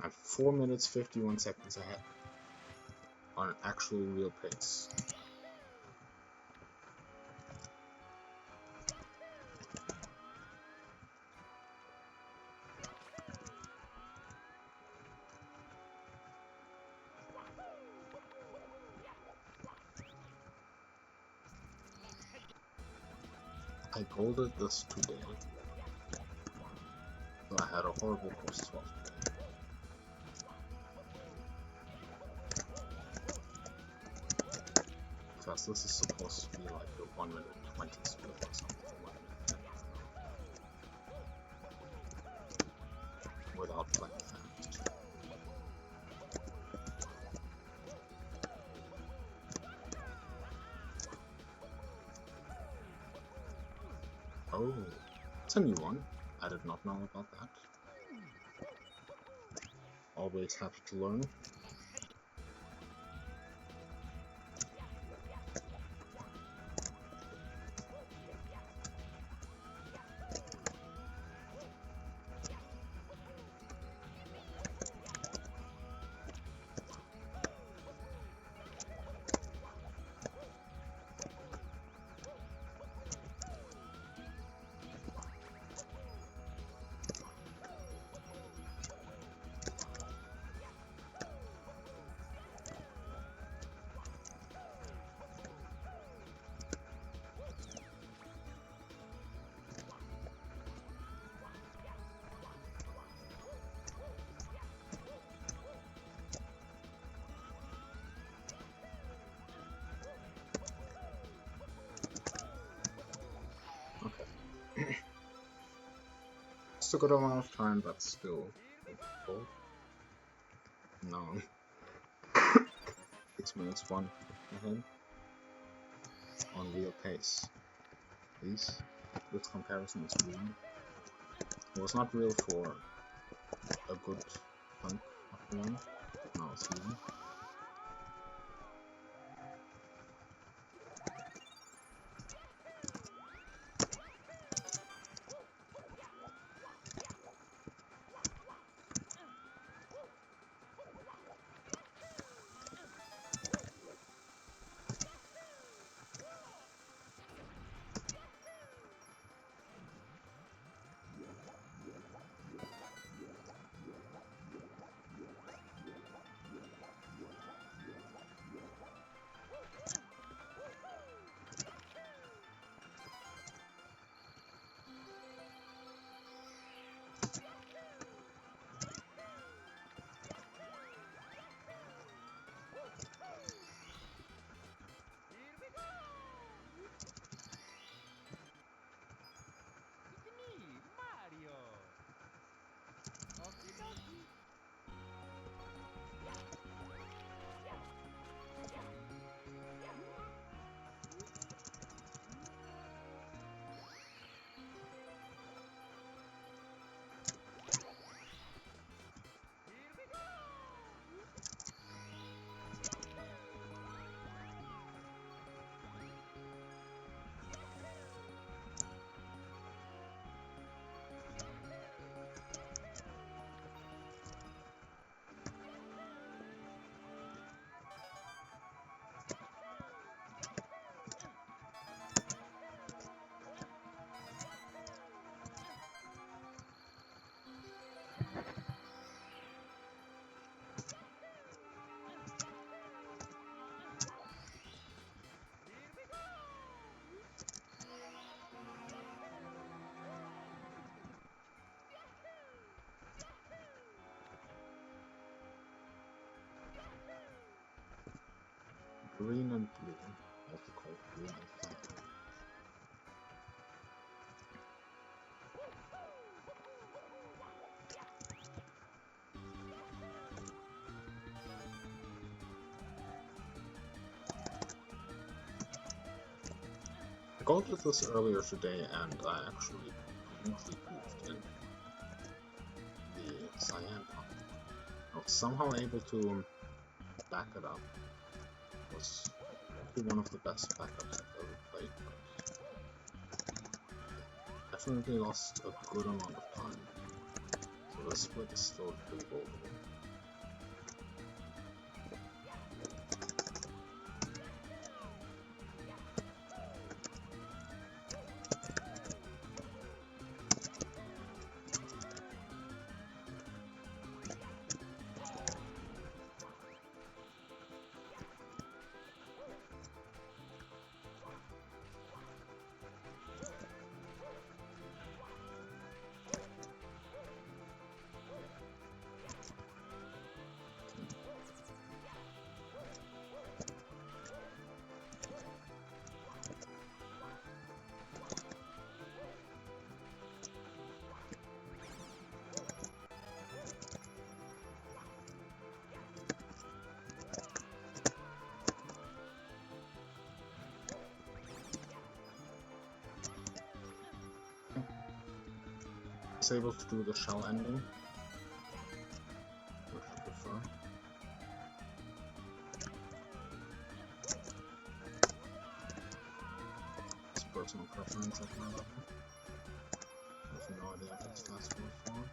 I'm 4 minutes 51 seconds ahead on an actually real pace. I golded this today, so I had a horrible post-swap today. Because this is supposed to be like a 1 minute 20 split or something, 1 minute 10, without playing fast. Oh, it's a new one. I did not know about that. Always happy to learn. It's a good amount of time, but still difficult. No. 6 minutes 1 ahead. On real pace. Please. This comparison is real. It was not real for a good chunk of the run. Now it's real. Green and blue, also called green and cyan. I got with this earlier today and I actually completely goofed in the cyan part. I was somehow able to back it up. It was actually one of the best backups I've ever played, but definitely lost a good amount of time. So the split is still pretty goldable. is able to do the shell ending, which I prefer. It's personal preference at my level. I have no idea if it's last word form.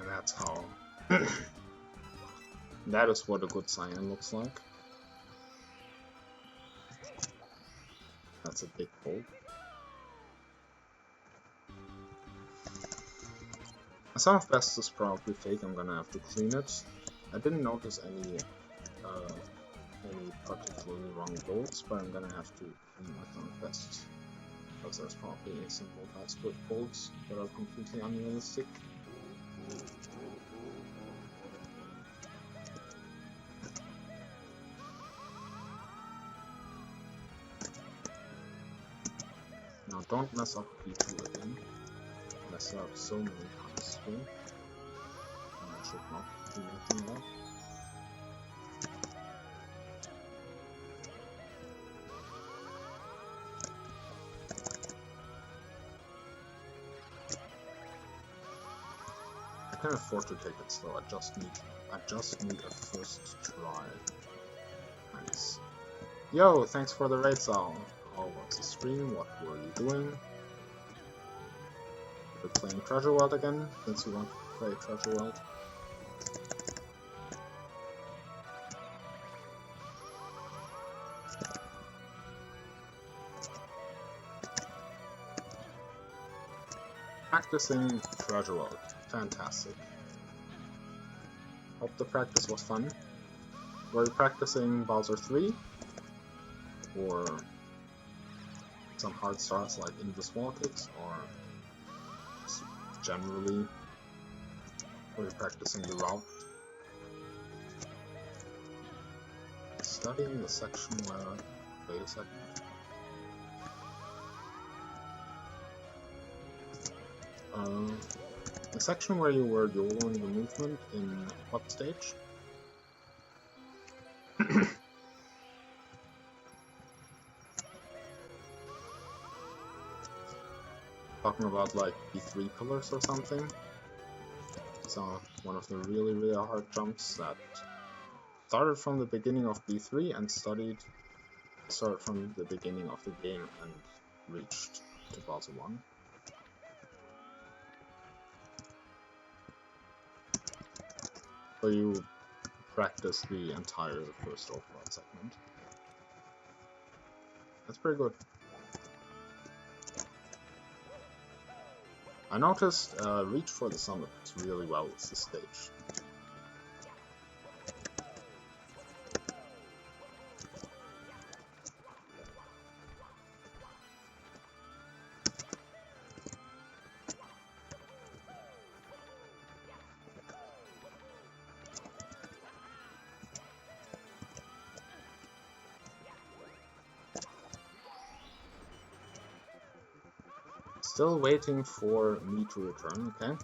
And that's how. That is what a good cyan looks like. That's a big hole. Some of best is probably fake, I'm gonna have to clean it. I didn't notice any particularly wrong bolts, but I'm gonna have to clean my some of best. Because there's probably some multi-split bolts that are completely unrealistic. Now don't mess up P2 again. I messed up so many times here. And I should not be making that. I can afford to take it slow, I just need a first try. Nice. Yo, thanks for the raid, Sal. Oh, what's the stream? What were you doing? We're playing Treasure World again, since you want to play Treasure World. Practicing Treasure World. Fantastic. Hope the practice was fun. Were you practicing Bowser 3? Or some hard starts like Invis wall kicks? Or just generally? Were you practicing the route? Studying the section where... Wait a second. The section where you were YOLOing the movement in what stage? Talking about like B3 pillars or something? So one of the really hard jumps that started from the beginning of B3 and started from the beginning of the game and reached to Bowser 1. So you practice the entire first overall segment. That's pretty good. I noticed Reach for the Summit really well with this stage. Still waiting for me to return, okay?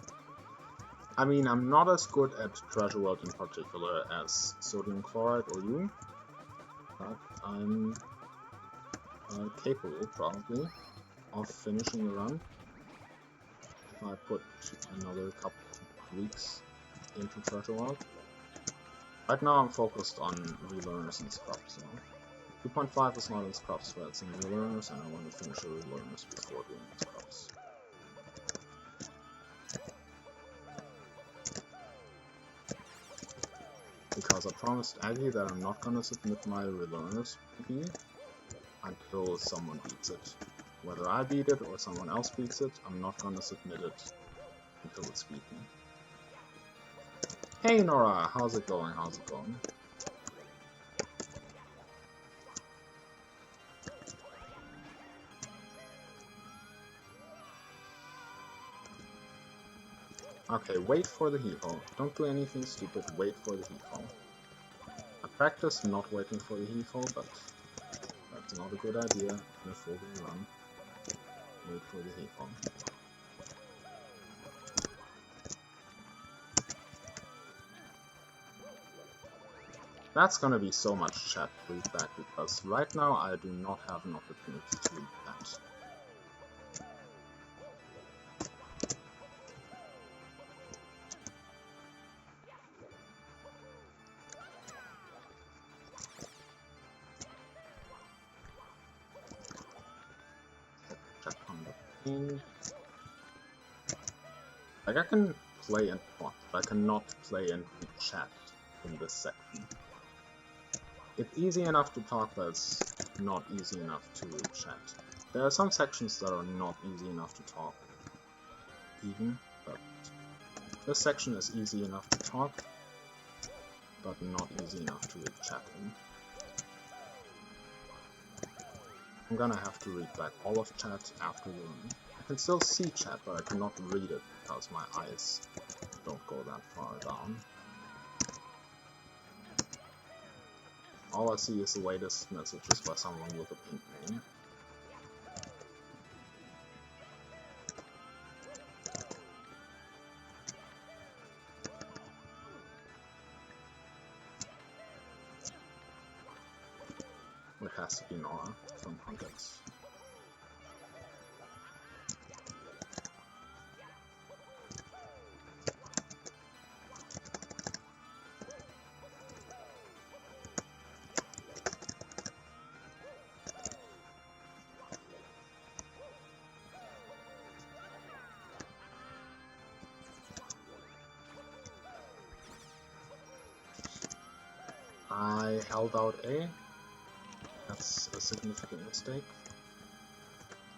I mean, I'm not as good at Treasure World in particular as Sodium Chloride or you, but I'm capable, probably, of finishing the run if I put another couple of weeks into Treasure World. Right now I'm focused on relearners and scrubs, you know? 2.5 is not in scrubs, but it's in relearners, and I want to finish the relearners before doing scrubs. Because I promised Aggie that I'm not gonna submit my relearners PB until someone beats it. Whether I beat it or someone else beats it, I'm not gonna submit it until it's beaten. Hey Nora, how's it going? How's it going? Okay, wait for the heal. Don't do anything stupid, wait for the heal. I practice not waiting for the heal, but that's not a good idea in a full game run. Wait for the heal. That's gonna be so much chat to read back, because right now I do not have an opportunity to read that. Check on the ping. Like, I can play and talk, but I cannot play and read chat in this section. It's easy enough to talk, but it's not easy enough to read chat. There are some sections that are not easy enough to talk, even, but this section is easy enough to talk, but not easy enough to read chat in. I'm gonna have to read back all of chat after the run. I can still see chat, but I cannot read it because my eyes don't go that far down. All I see is the latest messages by someone with a pink name. It has to be Nora from Hunters. I held out A. That's a significant mistake.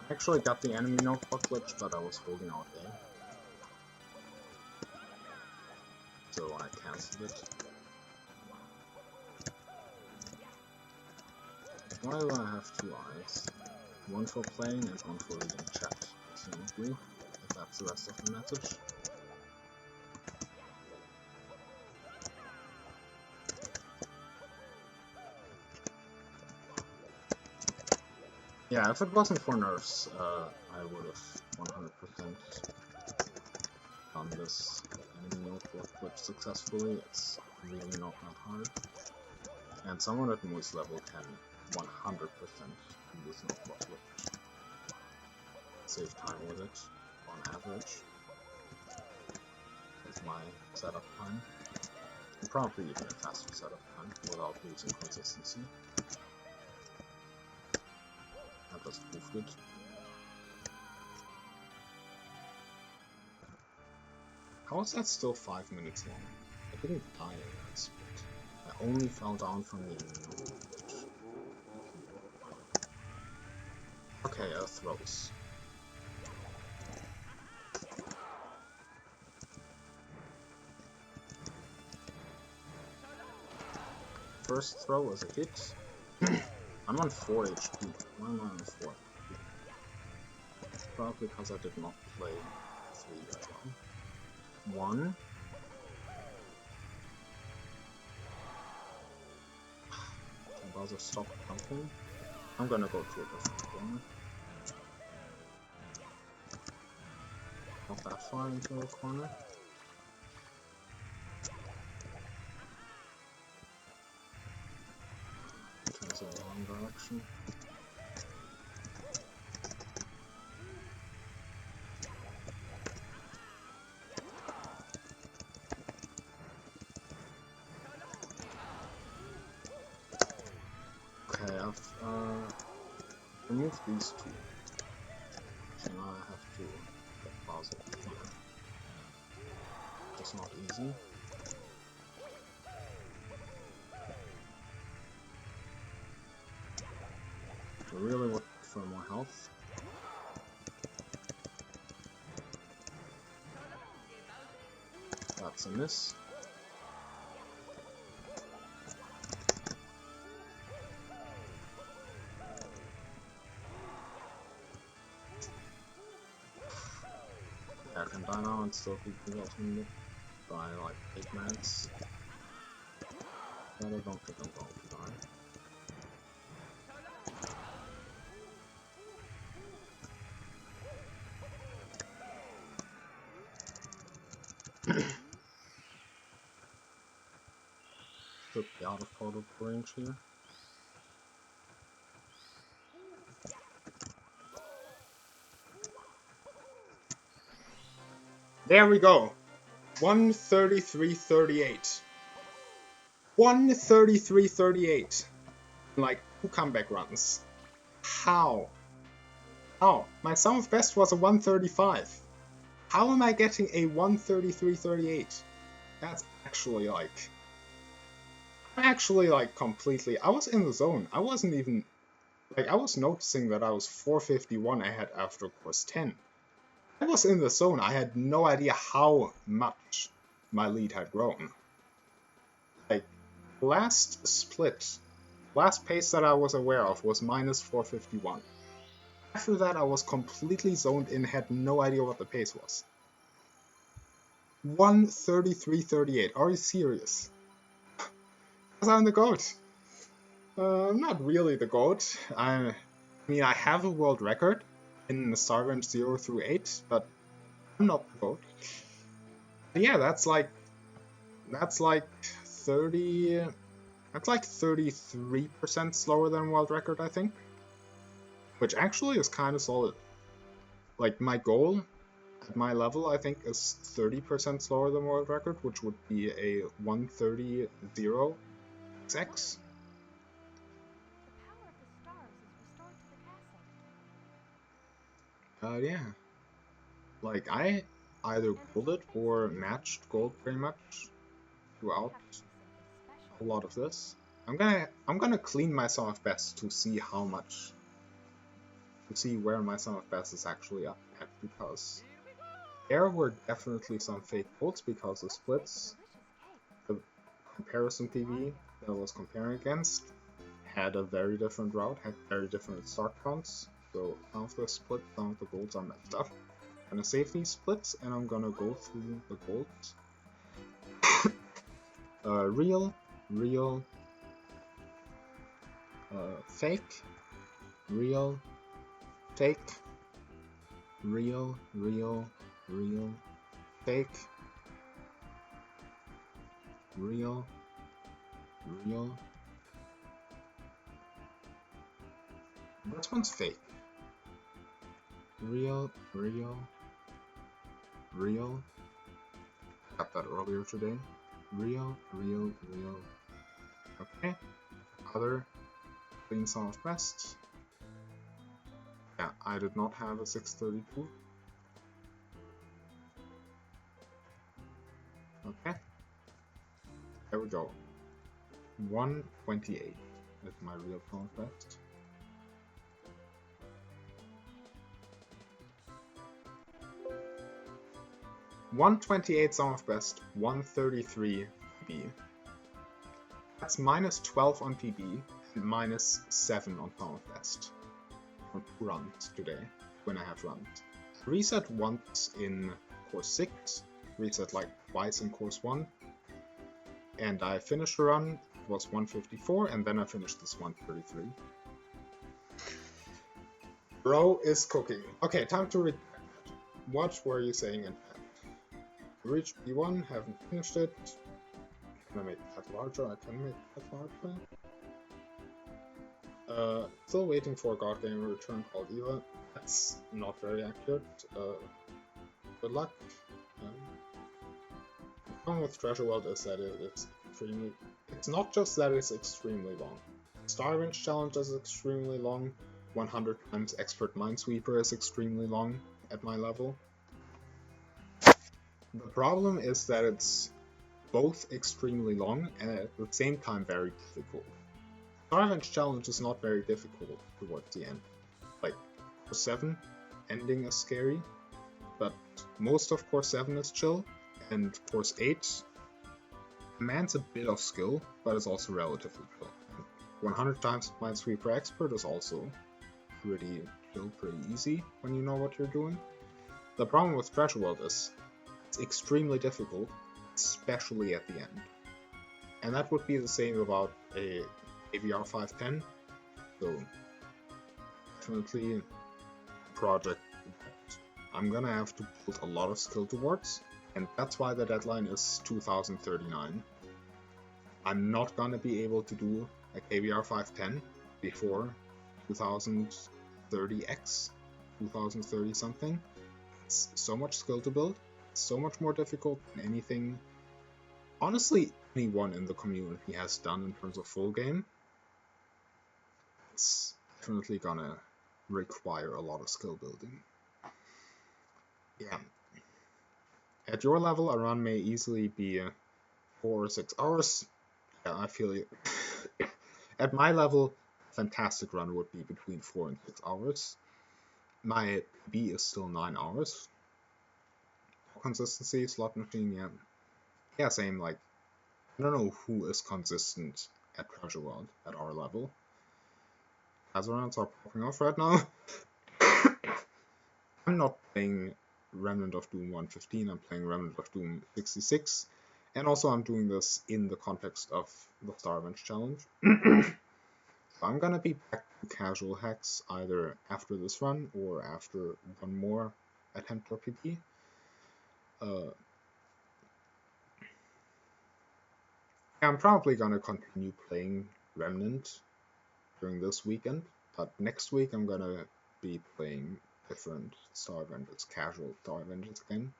I actually got the enemy notebook glitch, but I was holding out A. So I cancelled it. Why do I have two eyes? One for playing and one for reading chat, presumably, if that's the rest of the message. Yeah, if it wasn't for nerfs, I would have 100% done this enemy notebook glitch successfully. It's really not that hard. And someone at Moose level can 100% do this notebook glitch. Save time with it, on average, with my setup time. And probably even a faster setup time, without losing consistency. I just goofed it. How is that still 5 minutes long? I didn't die in that split. I only fell down from the enemy. Okay, throws. First throw is a hit. I'm on 4 HP. Why am I on 4 HP? Probably because I did not play 3 that well. 1. Can Bowser stop pumping? I'm gonna go to a different corner. Not that far into a corner. Turns in the wrong direction. Okay, I've removed these two. So now I have to get Bowser here. It's not easy. I really would prefer more health. That's a miss. Yeah, I can die now and still keep the ultimate by like 8 minutes. But I don't think I'm going to die. could be out of portable range here. There we go! 133.38. 133.38. Like 2 comeback runs. How? How? My sum of best was a 135. How am I getting a 133.38? That's actually like... I'm actually like completely... I was in the zone. I wasn't even... Like, I was noticing that I was 451 ahead after course 10. I was in the zone. I had no idea how much my lead had grown. Like, last split, last pace that I was aware of was minus 451. After that, I was completely zoned in, had no idea what the pace was. 133.38. Are you serious? Because I'm the GOAT. I'm not really the GOAT. I mean, I have a world record in the star range 0 through 8, but I'm not the GOAT. But yeah, that's like 30... That's like 33% slower than world record, I think. Which actually is kind of solid. Like, my goal at my level, I think, is 30% slower than world record, which would be a 130.0 XX. Yeah. Like, I either bullet or matched gold pretty much throughout a lot of this. I'm gonna clean my sum of best to see how much, to see where my sum of best is actually up at, because there were definitely some fake golds because the splits, the comparison PV that I was comparing against had a very different route, had very different start counts, so some of the splits, some of the golds are messed up. I'm gonna save these splits and I'm gonna go through the golds. Real, fake, real, fake, real, fake, real. This one's fake. Real. Got that earlier today. Real. Okay. Other clean sum of best. Yeah, I did not have a 632. Okay. There we go. 128 is my real sum of best. $128 sum of best, 133 PB. That's minus 12 on PB and minus 7 on sum of best. On 2 runs today, when I have runs. Reset once in course 6, reset like twice in course 1, and I finished the run, it was 154, and then I finished this 133. Bro is cooking. Okay, time to watch where you're saying in chat. Reached B1, haven't finished it. Can I make that larger? I can make that larger. Still waiting for a God Game return called Eva. That's not very accurate. Good luck. The problem with Treasure World is that it's extremely... It's not just that it's extremely long. Star Range Challenge is extremely long. 100 times Expert Minesweeper is extremely long at my level. The problem is that it's both extremely long and at the same time very difficult. Star Range Challenge is not very difficult towards the end. Like, Course 7 ending is scary, but most of Course 7 is chill, and Course 8 demands a bit of skill, but is also relatively chill. 100 times Minesweeper Expert is also pretty chill, pretty easy when you know what you're doing. The problem with Treasure World is it's extremely difficult, especially at the end. And that would be the same about a AVR 510, so definitely a project that I'm gonna have to build a lot of skill towards, and that's why the deadline is 2039. I'm not gonna be able to do a KBR 510 before 2030X, 2030 something. It's so much skill to build, so much more difficult than anything, honestly, anyone in the community has done in terms of full game. It's definitely gonna require a lot of skill building. Yeah. At your level, a run may easily be 4 or 6 hours. Yeah, I feel you. At my level, a fantastic run would be between 4 and 6 hours. My PB is still 9 hours. Consistency, slot machine, yeah. Yeah, same, like, I don't know who is consistent at Treasure World at our level. Hazards are popping off right now. I'm not playing Remnant of Doom 115, I'm playing Remnant of Doom 66. And also I'm doing this in the context of the Star Revenge Challenge. So I'm gonna be back to casual hacks either after this run or after one more attempt for PP. I'm probably gonna continue playing Remnant during this weekend, but next week I'm gonna be playing different Star Avengers, casual Star Avengers again.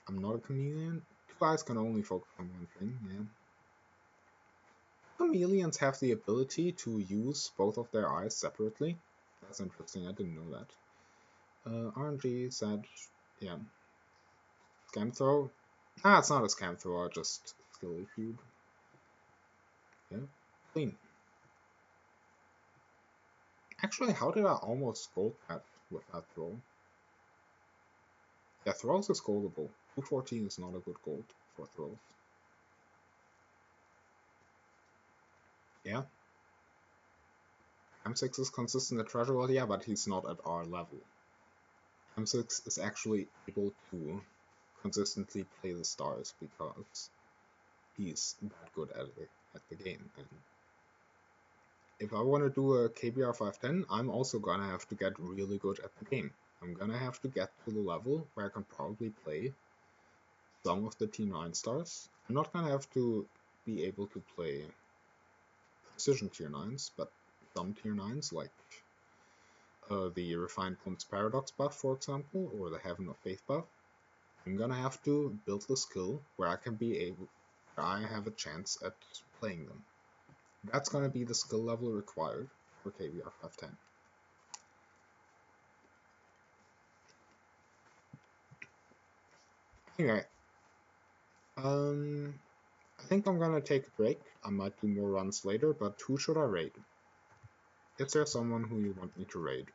I'm not a chameleon. You guys can only focus on one thing, yeah. Chameleons have the ability to use both of their eyes separately. That's interesting, I didn't know that. RNG said, yeah. Scam throw? Ah, it's not a scam throw, just skill cube. Yeah, clean. Actually, how did I almost gold that with that throw? Yeah, throws is goldable. 214 is not a good gold for throws. Yeah. M6 is consistent at Treasure World, yeah, but he's not at our level. M6 is actually able to consistently play the stars because he's that good at the game. And if I want to do a KBR 510, I'm also gonna have to get really good at the game. I'm gonna have to get to the level where I can probably play some of the T9 stars. I'm not gonna have to be able to play precision tier 9s, but some tier 9s like the Refined Glimpse Paradox buff, for example, or the Heaven of Faith buff. I'm gonna have to build the skill where I can be able, where I have a chance at playing them. That's gonna be the skill level required for KBR 510. Anyway, I think I'm gonna take a break. I might do more runs later, but who should I raid? Is there someone who you want me to raid?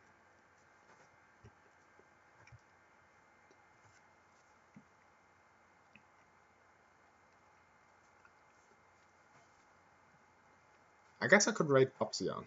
I guess I could raid Popsia.